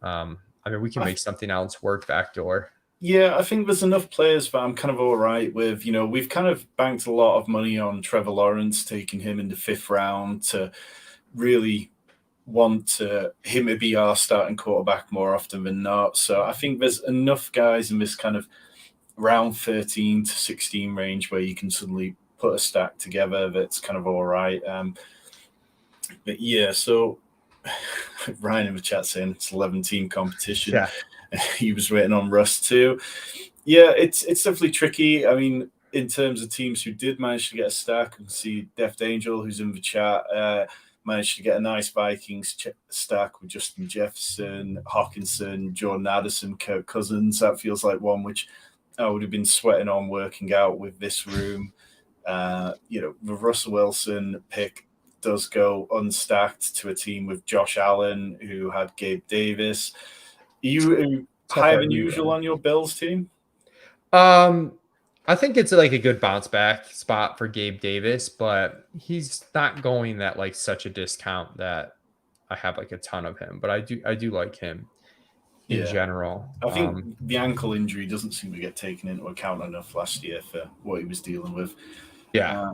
I mean, we can make something else work backdoor. Yeah, I think there's enough players that I'm kind of all right with. We've kind of banked a lot of money on Trevor Lawrence, taking him in the 5th round to really want him to be our starting quarterback more often than not. So I think there's enough guys in this kind of round 13 to 16 range where you can suddenly put a stack together that's kind of all right. But yeah, so Ryan in the chat saying it's 11-team competition. Yeah. He was waiting on Russ too. Yeah, it's definitely tricky. I mean, in terms of teams who did manage to get a stack, you can see Deft Angel, who's in the chat, managed to get a nice Vikings stack with Justin Jefferson, Hawkinson, Jordan Addison, Kirk Cousins. That feels like one which I would have been sweating on working out with this room. The Russell Wilson pick does go unstacked to a team with Josh Allen, who had Gabe Davis. Are you higher than usual on your Bills team? I think it's like a good bounce back spot for Gabe Davis, but he's not going that like such a discount that I have like a ton of him. But I do like him in general. I think the ankle injury doesn't seem to get taken into account enough last year for what he was dealing with. Yeah.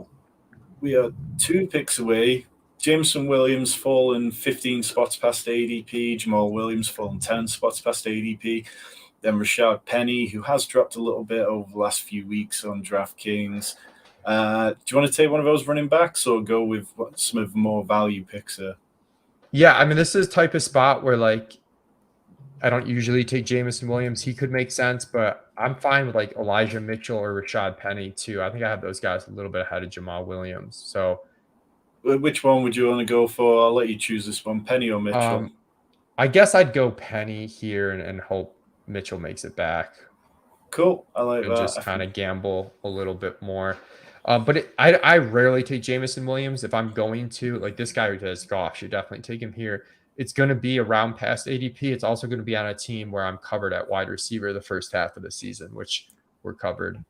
We are 2 picks away. Jameson Williams fallen 15 spots past ADP. Jamal Williams fallen 10 spots past ADP. Then Rashad Penny, who has dropped a little bit over the last few weeks on DraftKings. Do you want to take one of those running backs or go with some of the more value picks? Yeah, I mean, this is the type of spot where like I don't usually take Jameson Williams. He could make sense, but I'm fine with like Elijah Mitchell or Rashad Penny too. I think I have those guys a little bit ahead of Jamal Williams. So which one would you want to go for? I'll let you choose this one, Penny or Mitchell. I guess I'd go Penny here and hope Mitchell makes it back. Cool. I like that. Just kind of gamble a little bit more. But I rarely take Jameson Williams. If I'm going to, like this guy who does golf, should definitely take him here. It's going to be around past ADP. It's also going to be on a team where I'm covered at wide receiver the first half of the season, which we're covered.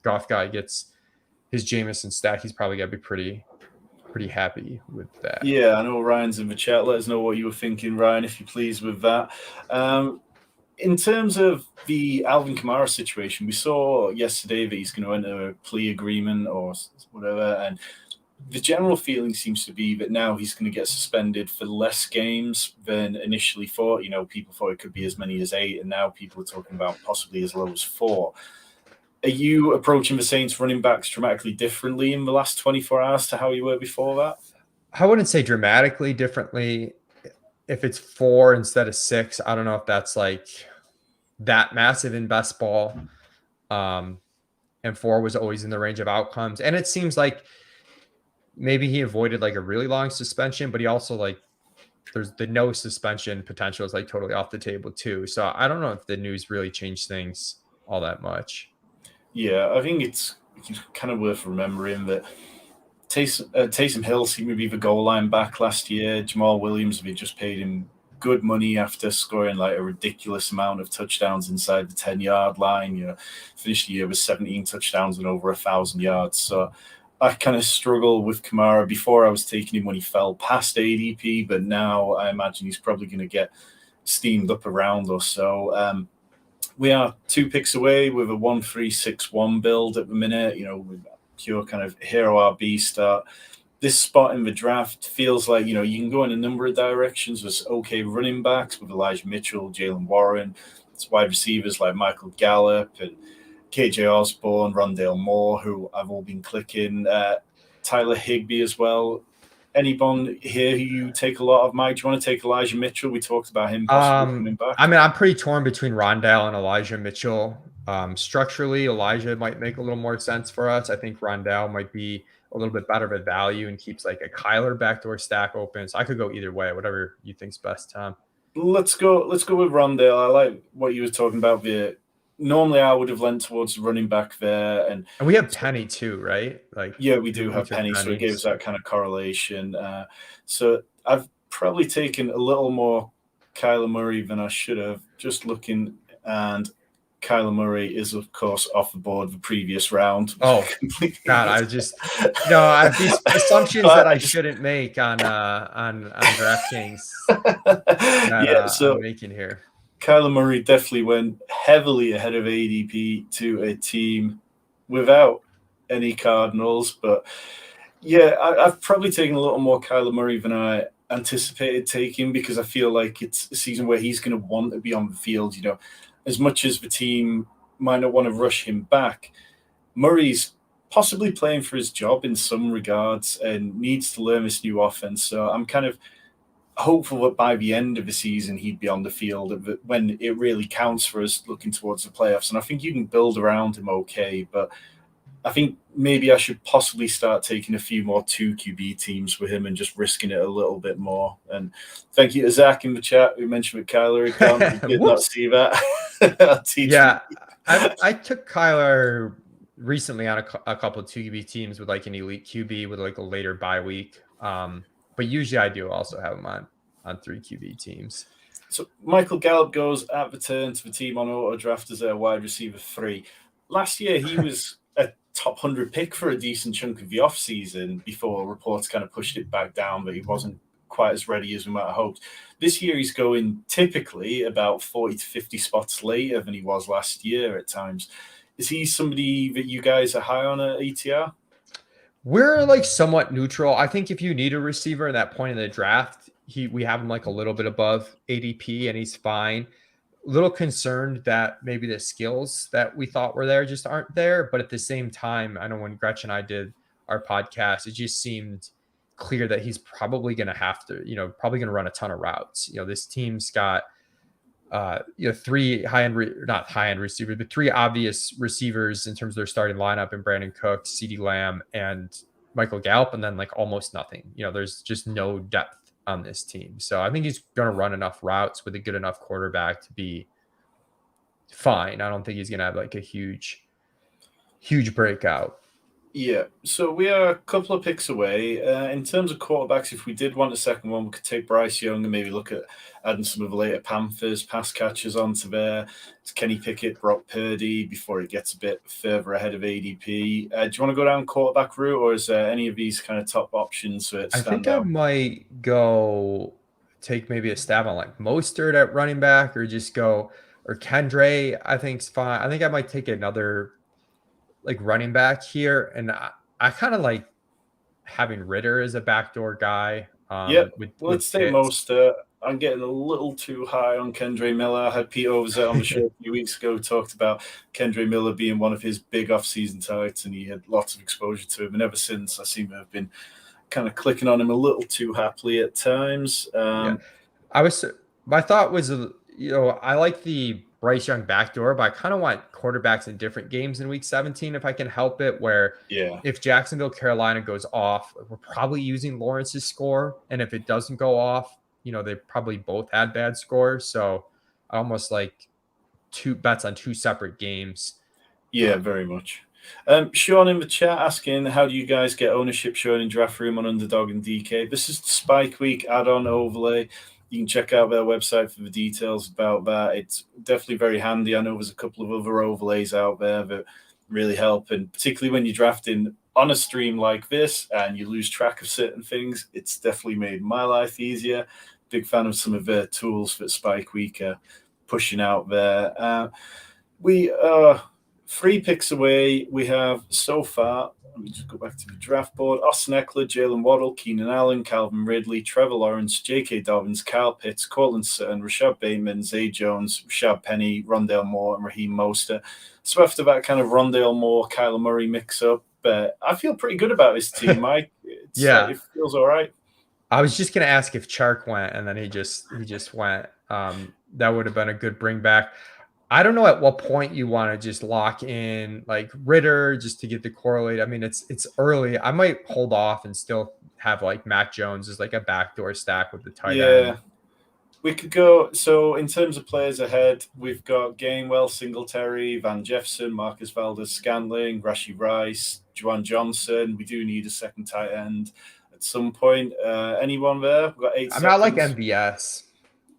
Golf guy gets his Jameson stack. He's probably going to be pretty happy with that. Yeah, I know Ryan's in the chat. Let us know what you were thinking, Ryan, if you're pleased with that. In terms of the Alvin Kamara situation, we saw yesterday that he's going to enter a plea agreement or whatever, and the general feeling seems to be that now he's going to get suspended for less games than initially thought. People thought it could be as many as 8, and now people are talking about possibly as low as 4. Are you approaching the Saints running backs dramatically differently in the last 24 hours to how you were before that? I wouldn't say dramatically differently. If it's 4 instead of 6, I don't know if that's like that massive in best ball. And 4 was always in the range of outcomes. And it seems like maybe he avoided like a really long suspension, but he also like there's the no suspension potential is like totally off the table too. So I don't know if the news really changed things all that much. Yeah, I think it's kind of worth remembering that Taysom Hill seemed to be the goal line back last year. Jamal Williams, we just paid him good money after scoring like a ridiculous amount of touchdowns inside the 10-yard line. Finished the year with 17 touchdowns and over 1,000 yards. So I kind of struggle with Kamara. Before I was taking him when he fell past ADP, but now I imagine he's probably going to get steamed up around or so. We are 2 picks away with a 1-3-6-1 build at the minute, with pure kind of hero RB start. This spot in the draft feels like, you can go in a number of directions. There's okay running backs with Elijah Mitchell, Jalen Warren. It's wide receivers like Michael Gallup and KJ Osborne, Rondale Moore, who I've all been clicking. Tyler Higbee as well. Anyone here who you take a lot of, Mike? Do you want to take Elijah Mitchell? We talked about him possibly coming back. I mean, I'm pretty torn between Rondale and Elijah Mitchell. Structurally, Elijah might make a little more sense for us. I think Rondell might be a little bit better of a value and keeps like a Kyler backdoor stack open. So I could go either way, whatever you think's best, Tom. Let's go with Rondale. I like what you were talking about there. Normally, I would have lent towards running back there, and we have Penny too, right? Like, yeah, we do have Penny, so it gives us that kind of correlation. So I've probably taken a little more Kyler Murray than I should have. Just looking, and Kyler Murray is, of course, off the board the previous round. Oh, God, I just I have these assumptions that I shouldn't make on Draftkings. So I'm making here. Kyler Murray definitely went heavily ahead of ADP to a team without any Cardinals, but yeah, I've probably taken a little more Kyler Murray than I anticipated taking, because I feel like it's a season where he's going to want to be on the field. As much as the team might not want to rush him back, Murray's possibly playing for his job in some regards and needs to learn this new offense. So I'm kind of hopeful that by the end of the season he'd be on the field when it really counts for us looking towards the playoffs. And I think you can build around him okay, but I think maybe I should possibly start taking a few more 2 QB teams with him and just risking it a little bit more. And thank you to Zach in the chat who mentioned with Kyler again. I did not see that. Yeah, I took Kyler recently on a couple of 2 QB teams with like an elite QB with like a later bye week. But usually I do also have him on 3 QB teams. So Michael Gallup goes at the turn to the team on auto draft as a wide receiver 3. Last year he was a top 100 pick for a decent chunk of the offseason before reports kind of pushed it back down, but he wasn't quite as ready as we might have hoped. This year he's going typically about 40 to 50 spots later than he was last year at times. Is he somebody that you guys are high on at ETR? We're like somewhat neutral. I think if you need a receiver at that point in the draft, we have him like a little bit above ADP and he's fine. A little concerned that maybe the skills that we thought were there just aren't there. But at the same time, I know when Gretchen and I did our podcast, it just seemed clear that he's probably going to have to, probably going to run a ton of routes. This team's got, 3 not high-end receivers, but 3 obvious receivers in terms of their starting lineup in Brandon Cooks, CeeDee Lamb, and Michael Gallup, and then like almost nothing. There's just no depth on this team. So I think he's going to run enough routes with a good enough quarterback to be fine. I don't think he's going to have like a huge breakout. Yeah, so we are a couple of picks away. In terms of quarterbacks, if we did want a second one, we could take Bryce Young and maybe look at adding some of the later Panthers pass catchers onto there. It's Kenny Pickett, Brock Purdy before it gets a bit further ahead of ADP. Do you want to go down quarterback route, or is there any of these kind of top options that stand I think out? I might go take maybe a stab on like Mostert at running back, or just go, or Kendre, I think's fine. I think I might take another like running back here, and I kind of like having Ritter as a backdoor guy. Let's take Mostert. I'm getting a little too high on Kendre Miller. I had Pete Overzet on the show a few weeks ago, talked about Kendre Miller being one of his big off-season targets, and he had lots of exposure to him. And ever since, I seem to have been kind of clicking on him a little too happily at times. My thought was, I like the Bryce Young backdoor, but I kind of want quarterbacks in different games in week 17 if I can help it, where if Jacksonville, Carolina goes off, we're probably using Lawrence's score. And if it doesn't go off, they probably both had bad scores. So I almost like 2 bets on 2 separate games. Yeah, very much. Sean in the chat asking, how do you guys get ownership shown in Draft Room on Underdog and DK? This is the Spike Week add-on overlay. You can check out their website for the details about that. It's definitely very handy. I know there's a couple of other overlays out there that really help, and particularly when you're drafting on a stream like this and you lose track of certain things, it's definitely made my life easier. Big fan of some of their tools that Spike Week are pushing out there. We are 3 picks away. We have so far, let me just go back to the draft board, Austin Eckler, Jalen Waddle, Keenan Allen, Calvin Ridley, Trevor Lawrence, J.K. Dobbins, Kyle Pitts, Cortland Sutton, Rashad Bateman, Zay Jones, Rashad Penny, Rondale Moore, and Raheem Mostert. So after that kind of Rondale Moore, Kyler Murray mix-up, I feel pretty good about this team, Mike. It feels all right. I was just going to ask if Chark went, and then he just went. That would have been a good bring back. I don't know at what point you want to just lock in like Ritter just to get the correlate. I mean, it's early. I might hold off and still have like Mac Jones as like a backdoor stack with the tight end. We could go. So, in terms of players ahead, we've got Gainwell, Singletary, Van Jefferson, Marcus Valdez-Scantling, Rashee Rice, Juwan Johnson. We do need a second tight end at some point. Anyone there? We've got 8 I mean, I like seconds. MVS.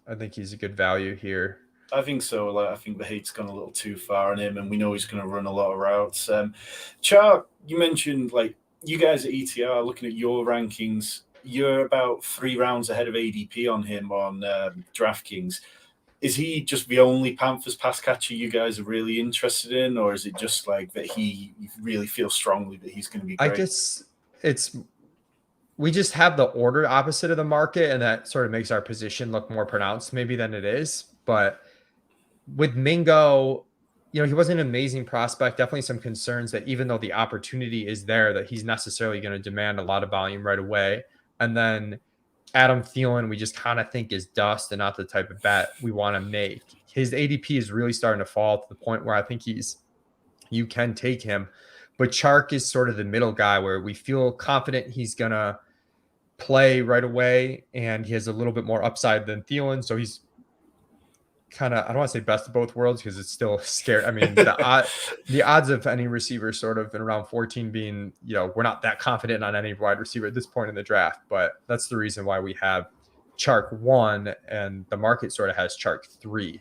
I think he's a good value here. I think so. Like, I think the hate's gone a little too far on him, and we know he's going to run a lot of routes. Char, you mentioned like you guys at ETR looking at your rankings. You're about 3 rounds ahead of ADP on him on DraftKings. Is he just the only Panthers pass catcher you guys are really interested in, or is it just like that you really feel strongly that he's going to be great? I guess we just have the order opposite of the market, and that sort of makes our position look more pronounced maybe than it is. But with Mingo, he wasn't an amazing prospect. Definitely some concerns that even though the opportunity is there, that he's necessarily going to demand a lot of volume right away. And then Adam Thielen, we just kind of think is dust and not the type of bet we want to make. His ADP is really starting to fall to the point where I think you can take him. But Chark is sort of the middle guy where we feel confident he's going to play right away, and he has a little bit more upside than Thielen. So he's kind of, I don't want to say best of both worlds because it's still scary. I mean, the odds of any receiver sort of in around 14 being, we're not that confident on any wide receiver at this point in the draft, but that's the reason why we have Chark 1 and the market sort of has Chark 3.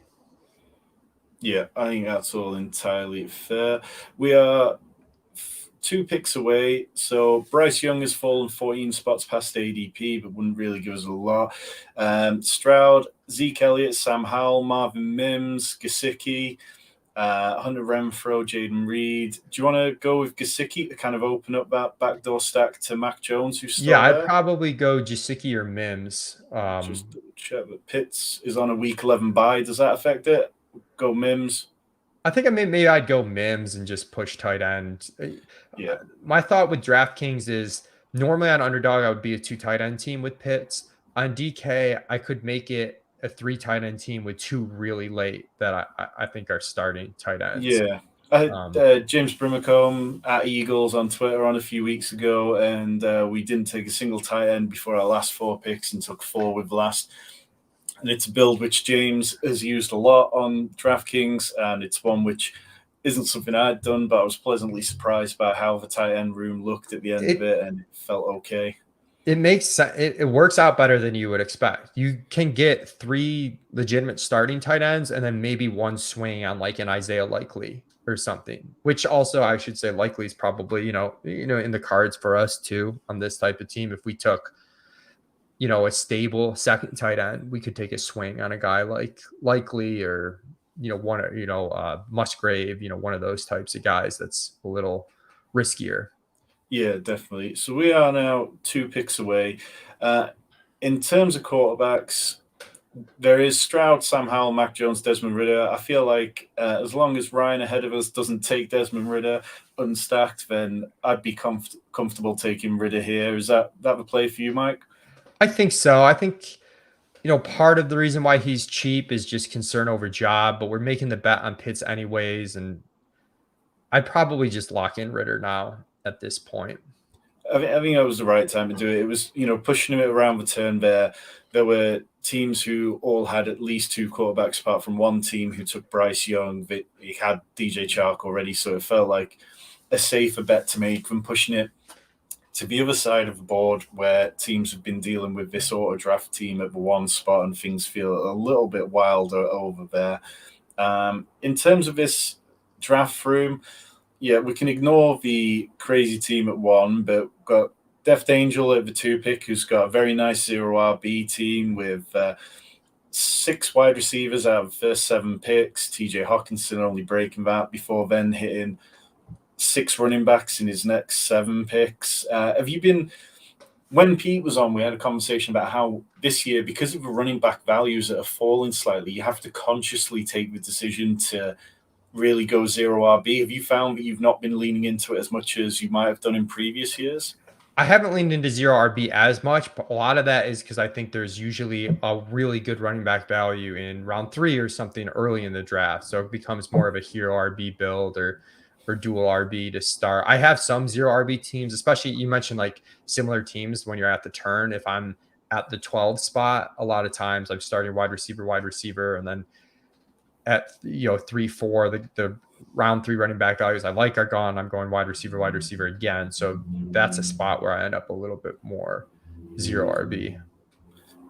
Yeah, I think that's all entirely fair. We are 2 picks away. So Bryce Young has fallen 14 spots past ADP, but wouldn't really give us a lot. Stroud, Zeke Elliott, Sam Howell, Marvin Mims, Gesicki, Hunter Renfrow, Jaden Reed. Do you want to go with Gesicki to kind of open up that backdoor stack to Mac Jones, who's still there? I'd probably go Gesicki or Mims. Just check that Pitts is on a week 11 bye. Does that affect it? Go Mims. I think maybe I'd go Mims and just push tight end. Yeah. My thought with DraftKings is normally on Underdog, I would be a 2 tight end team with Pitts. On DK, I could make it a 3 tight end team with 2 really late that I think are starting tight ends. Yeah. I had James Brimacombe at Eagles on Twitter on a few weeks ago, and we didn't take a single tight end before our last 4 picks and took 4 with last. And it's a build which James has used a lot on DraftKings, and it's one which isn't something I'd done, but I was pleasantly surprised by how the tight end room looked at the end of it, and it felt okay. It makes sense. It works out better than you would expect. You can get 3 legitimate starting tight ends and then maybe 1 swing on like an Isaiah Likely or something, which also I should say Likely is probably, in the cards for us too on this type of team. If we took, a stable second tight end, we could take a swing on a guy like Likely or, Musgrave, one of those types of guys that's a little riskier. Yeah, definitely. So we are now 2 picks away. In terms of quarterbacks, there is Stroud, Sam Howell, Mac Jones, Desmond Ridder. I feel like as long as Ryan ahead of us doesn't take Desmond Ridder unstacked, then I'd be comfortable taking Ridder here. Is that the play for you, Mike? I think so. I think, part of the reason why he's cheap is just concern over job, but we're making the bet on Pitts anyways. And I'd probably just lock in Ridder now at this point. I think that was the right time to do it. It was, pushing him around the turn there. There were teams who all had at least 2 quarterbacks, apart from one team who took Bryce Young. He had DJ Chark already, so it felt like a safer bet to make than pushing it to the other side of the board where teams have been dealing with this auto draft team at the 1 spot and things feel a little bit wilder over there. In terms of this draft room, yeah, we can ignore the crazy team at 1, but we've got Deft Angel at the 2 pick, who's got a very nice 0 RB team with 6 wide receivers out of the first 7 picks. TJ Hawkinson only breaking that before then hitting 6 running backs in his next 7 picks. When Pete was on, we had a conversation about how this year, because of the running back values that are falling slightly, you have to consciously take the decision to really go 0 RB. Have you found that you've not been leaning into it as much as you might have done in previous years? I haven't leaned into zero RB as much, but a lot of that is because I think there's usually a really good running back value in round 3 or something early in the draft. So it becomes more of a hero RB build or dual RB to start. I have some zero RB teams, especially you mentioned like similar teams when you're at the turn. If I'm at the 12 spot, a lot of times I'm starting wide receiver, and then at 3-4, the round 3 running back values I like are gone. I'm going wide receiver again. So that's a spot where I end up a little bit more zero RB.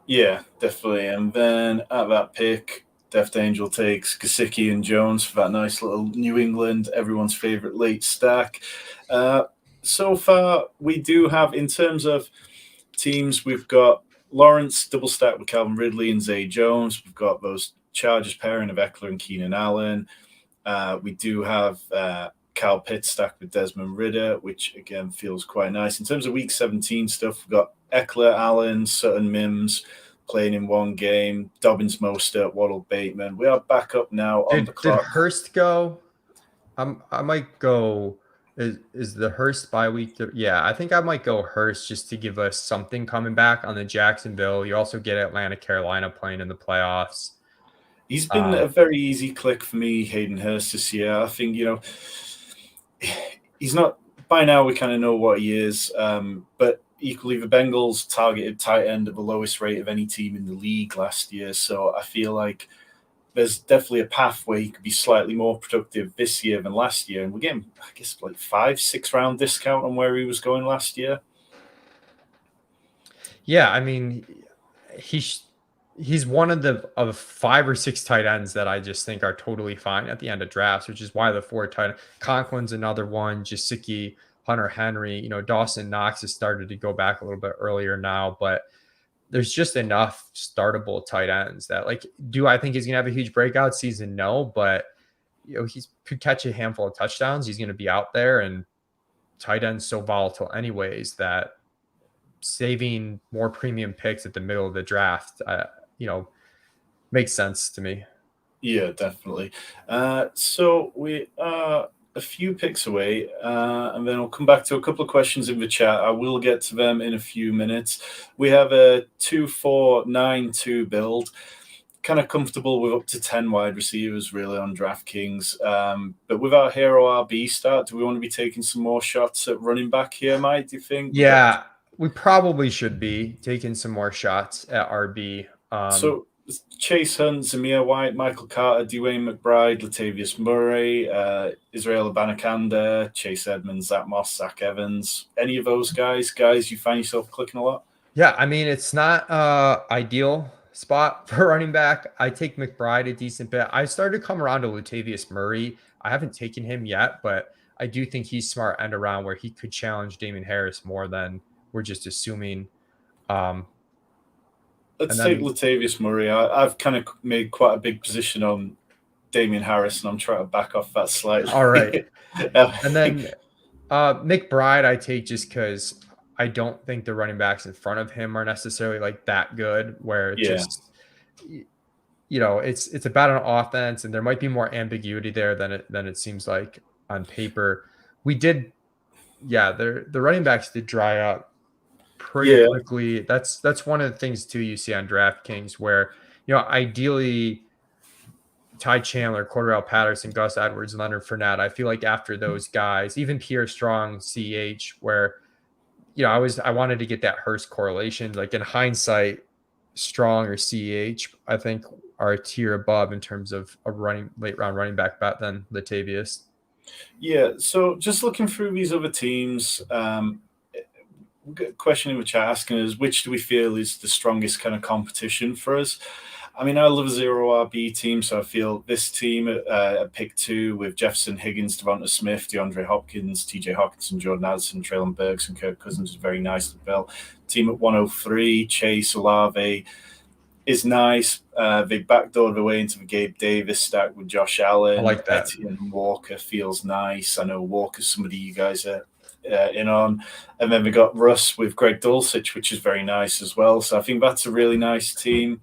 Yeah, definitely. And then at that pick, Deft Angel takes Gesicki and Jones for that nice little New England, everyone's favorite late stack. So far, we do have, in terms of teams, we've got Lawrence double stack with Calvin Ridley and Zay Jones. We've got those Chargers pairing of Eckler and Keenan Allen. We do have Kyle Pitts stacked with Desmond Ridder, which again feels quite nice. In terms of week 17 stuff, we've got Eckler, Allen, Sutton, Mims playing in one game, Dobbins, Mostert, Waddle, Bateman. We are back up now on the clock. Did Hurst go? I might go. Is the Hurst bye week? Yeah, I think I might go Hurst just to give us something coming back on the Jacksonville. You also get Atlanta, Carolina playing in the playoffs. He's been a very easy click for me, Hayden Hurst, this year. I think, he's not, by now we kind of know what he is, but equally the Bengals targeted tight end at the lowest rate of any team in the league last year. So I feel like there's definitely a path where he could be slightly more productive this year than last year. And we're getting, I guess, like 5-6 round discount on where he was going last year. Yeah, I mean, he's one of 5 or 6 tight ends that I just think are totally fine at the end of drafts, which is why the 4 tight Conklin's another one, Gesicki, Hunter Henry, Dawson Knox has started to go back a little bit earlier now, but there's just enough startable tight ends that, like, do I think he's going to have a huge breakout season? No, but he could catch a handful of touchdowns. He's going to be out there, and tight ends so volatile anyways that saving more premium picks at the middle of the draft, makes sense to me. Yeah, definitely. So we are a few picks away, and then I'll come back to a couple of questions in the chat. I will get to them in a few minutes. We have a 2-4-9-2 build, kind of comfortable with up to 10 wide receivers really on DraftKings. But with our hero RB start, do we want to be taking some more shots at running back here, Mike, do you think? Yeah, we probably should be taking some more shots at RB. So Chase Hunt, Zamir White, Michael Carter, Dwayne McBride, Latavius Murray, Israel Abanikanda, Chase Edmonds, Zach Moss, Zach Evans. Any of those guys you find yourself clicking a lot? Yeah, I mean, it's not ideal spot for running back. I take McBride a decent bit. I started to come around to Latavius Murray. I haven't taken him yet, but I do think he's smart end around where he could challenge Damien Harris more than we're just assuming. Let's take Latavius Murray. I've kind of made quite a big position on Damien Harris, and I'm trying to back off that slightly. All right. And then McBride I take just because I don't think the running backs in front of him are necessarily like that good, where just it's about an offense, and there might be more ambiguity there than it seems like on paper. The running backs did dry up pretty quickly. That's one of the things too you see on DraftKings where ideally Ty Chandler, Cordell Patterson, Gus Edwards, Leonard Fournette. I feel like after those guys, even Pierre Strong, CH, where I wanted to get that Hurst correlation. Like in hindsight, Strong or CH, I think are a tier above in terms of a late round running back bet than Latavius. Yeah. So just looking through these other teams, we've got a question in the chat asking us which do we feel is the strongest kind of competition for us. I mean, I love a zero RB team, so I feel this team at pick 2 with Jefferson, Higgins, Devonta Smith, DeAndre Hopkins, TJ Hawkinson, Jordan Addison, Traylon Burks, and Kirk Cousins is very nicely built. Team at 103, Chase Olave is nice. They backdoored their way into the Gabe Davis stack with Josh Allen. I like that. Etienne Walker feels nice. I know Walker's somebody you guys are in on. And then we got Russ with Greg Dulcich, which is very nice as well. So I think that's a really nice team.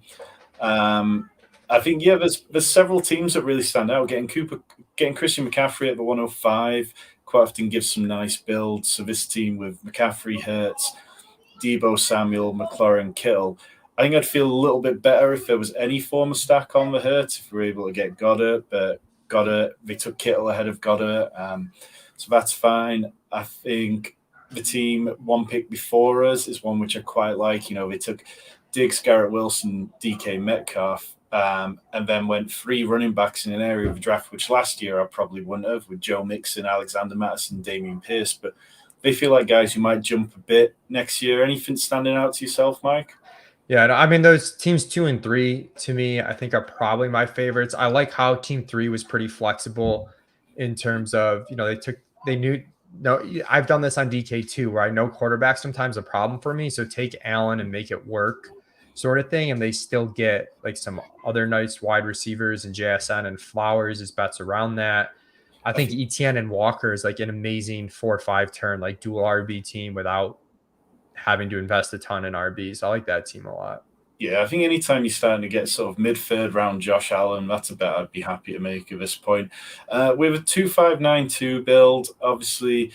I think, there's several teams that really stand out. Getting Christian McCaffrey at the 105, quite often gives some nice builds. So this team with McCaffrey, Hurts, Debo Samuel, McLaurin, Kittle. I think I'd feel a little bit better if there was any form of stack on the Hurts, if we were able to get Goddard, but Goddard, they took Kittle ahead of Goddard. So that's fine. I think the team one pick before us is one which I quite like. They took Diggs, Garrett Wilson, DK Metcalf, and then went 3 running backs in an area of the draft, which last year I probably wouldn't have, with Joe Mixon, Alexander Mattison, Damian Pierce. But they feel like guys who might jump a bit next year. Anything standing out to yourself, Mike? Yeah, no, I mean, those teams 2 and 3 to me, I think are probably my favorites. I like how team 3 was pretty flexible in terms of, they knew, no, I've done this on DK too, where I know quarterback sometimes a problem for me. So take Allen and make it work sort of thing. And they still get like some other nice wide receivers and JSN and Flowers as bets around that. I think ETN and Walker is like an amazing 4-5 turn, like dual RB team without having to invest a ton in RBs. I like that team a lot. Yeah, I think anytime you're starting to get sort of mid-third round Josh Allen, that's a bet I'd be happy to make at this point. We have a 2-5-9-2 build, obviously,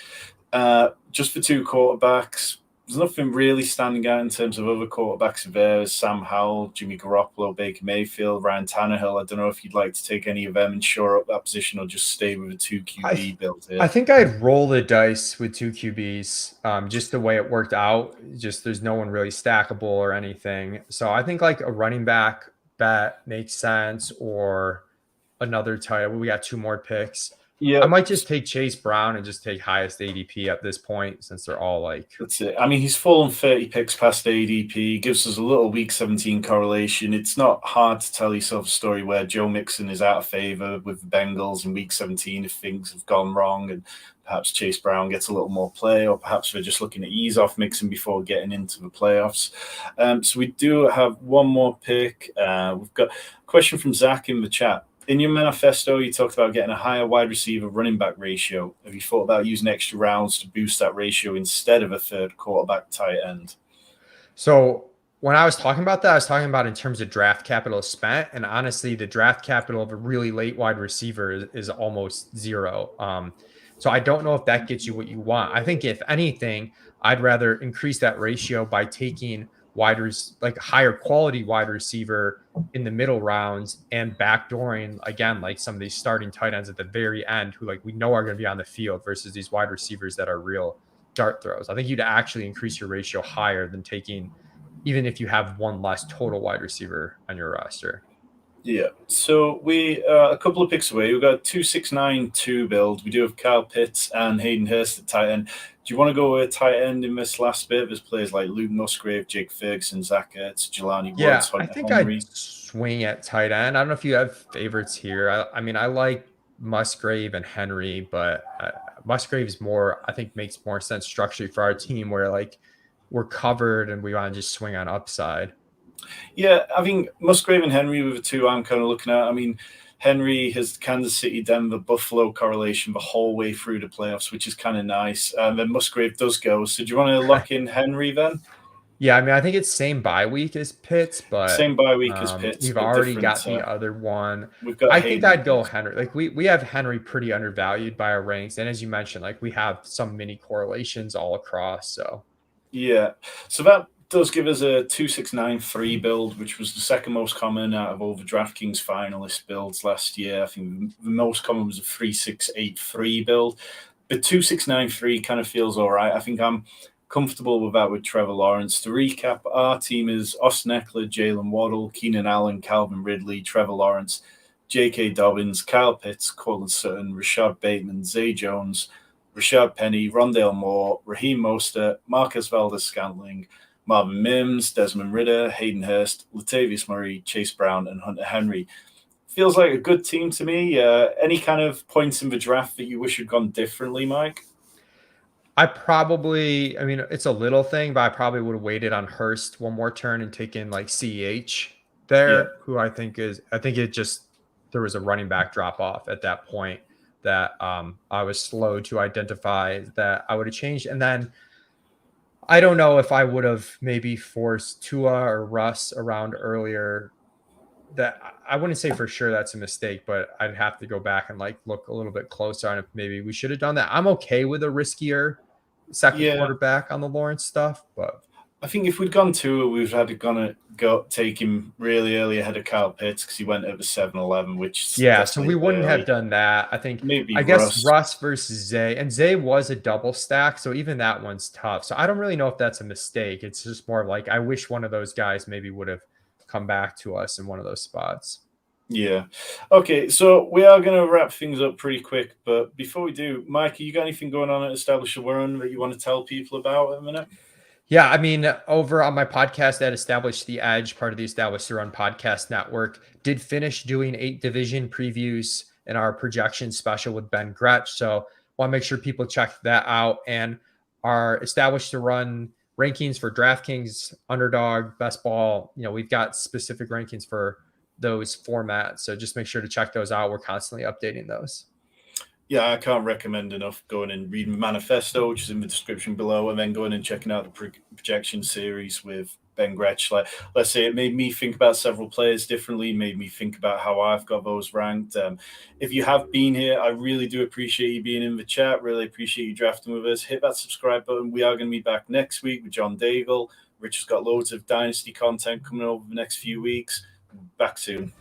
just for 2 quarterbacks. There's nothing really standing out in terms of other quarterbacks there. Sam Howell, Jimmy Garoppolo, Baker Mayfield, Ryan Tannehill. I don't know if you'd like to take any of them and shore up that position or just stay with a 2 QB build here. I think I'd roll the dice with 2 QBs, just the way it worked out. Just there's no one really stackable or anything. So I think like a running back bet makes sense, or another tight. We got 2 more picks. Yeah, I might just take Chase Brown and just take highest ADP at this point, since they're all like. That's it. I mean, he's fallen 30 picks past ADP, gives us a little week 17 correlation. It's not hard to tell yourself a story where Joe Mixon is out of favor with the Bengals in week 17 if things have gone wrong, and perhaps Chase Brown gets a little more play, or perhaps we're just looking to ease off Mixon before getting into the playoffs. So we do have one more pick. We've got a question from Zach in the chat. In your manifesto, you talked about getting a higher wide receiver running back ratio. Have you thought about using extra rounds to boost that ratio instead of a third quarterback tight end? So when I was talking about that, I was talking about in terms of draft capital spent. And honestly, the draft capital of a really late wide receiver is almost zero. So I don't know if that gets you what you want. I think if anything, I'd rather increase that ratio by taking like higher quality wide receiver in the middle rounds and backdooring again, like some of these starting tight ends at the very end who like we know are going to be on the field versus these wide receivers that are real dart throws. I think you'd actually increase your ratio higher than taking, even if you have one less total wide receiver on your roster. Yeah, so we a couple of picks away. We've got 2-6-9-2 build. We do have Kyle Pitts and Hayden Hurst at tight end. Do you want to go with tight end in this last bit? There's players like Luke Musgrave, Jake Ferguson, Zach Ertz, Jelani Woods. Yeah, I think I'd swing at tight end. I don't know if you have favorites here. I mean, I like Musgrave and Henry, but Musgrave's more, I think, makes more sense structurally for our team where like we're covered and we want to just swing on upside. Yeah, I think Musgrave and Henry were the 2 I'm kind of looking at. I mean, Henry has Kansas City, Denver, Buffalo correlation the whole way through the playoffs, which is kind of nice. And then Musgrave does go. So do you want to lock in Henry then? Yeah, I mean, I think it's same bye week as Pitts, but same bye week as Pitts. We've already got the other one. I think I'd go Henry. Like we have Henry pretty undervalued by our ranks, and as you mentioned, like we have some mini correlations all across. So yeah, so that does give us a 2-6-9-3 build, which was the second most common out of all the DraftKings finalist builds last year. I think the most common was a 3-6-8-3 build, but 2-6-9-3 kind of feels all right. I think I'm comfortable with that with Trevor Lawrence. To recap, our team is Austin Eckler, Jalen Waddle, Keenan Allen, Calvin Ridley, Trevor Lawrence, J.K. Dobbins, Kyle Pitts, Cortland Sutton, Rashad Bateman, Zay Jones, Rashad Penny, Rondale Moore, Raheem Mostert, Marcus Valdes-Scantling, Marvin Mims, Desmond Ridder, Hayden Hurst, Latavius Murray, Chase Brown, and Hunter Henry. Feels like a good team to me. Any kind of points in the draft that you wish had gone differently, Mike? I mean, it's a little thing, but I probably would have waited on Hurst one more turn and taken like CEH there, who I think there was a running back drop off at that point that I was slow to identify that I would have changed. And then I don't know if I would have maybe forced Tua or Russ around earlier that I wouldn't say for sure that's a mistake, but I'd have to go back and like look a little bit closer on if maybe we should have done that. I'm okay with a riskier second Yeah, quarterback on the Lawrence stuff, but I think if we'd gone to it, we'd had to go take him really early ahead of Kyle Pitts because he went over 7-11, which is yeah, so we definitely wouldn't have early. done that. I think Maybe I guess Russ. Russ versus Zay, and Zay was a double stack, so even that one's tough. So I don't really know if that's a mistake. It's just more like I wish one of those guys maybe would have come back to us in one of those spots. Yeah. Okay, so we are going to wrap things up pretty quick, but before we do, Mike, you got anything going on at Establish a Run that you want to tell people about in a minute? Yeah, I mean, over on my podcast that Established the Edge, part of the Established the Run podcast network, did finish doing 8 division previews in our projection special with Ben Gretsch. So want to make sure people check that out. And our Established the Run rankings for DraftKings, Underdog, Best Ball, we've got specific rankings for those formats. So just make sure to check those out. We're constantly updating those. Yeah, I can't recommend enough going and reading Manifesto, which is in the description below, and then going and checking out the projection series with Ben Gretsch. Like, let's say it made me think about several players differently, made me think about how I've got those ranked. If you have been here, I really do appreciate you being in the chat. Really appreciate you drafting with us. Hit that subscribe button. We are going to be back next week with John Daigle. Rich has got loads of Dynasty content coming over the next few weeks. Back soon.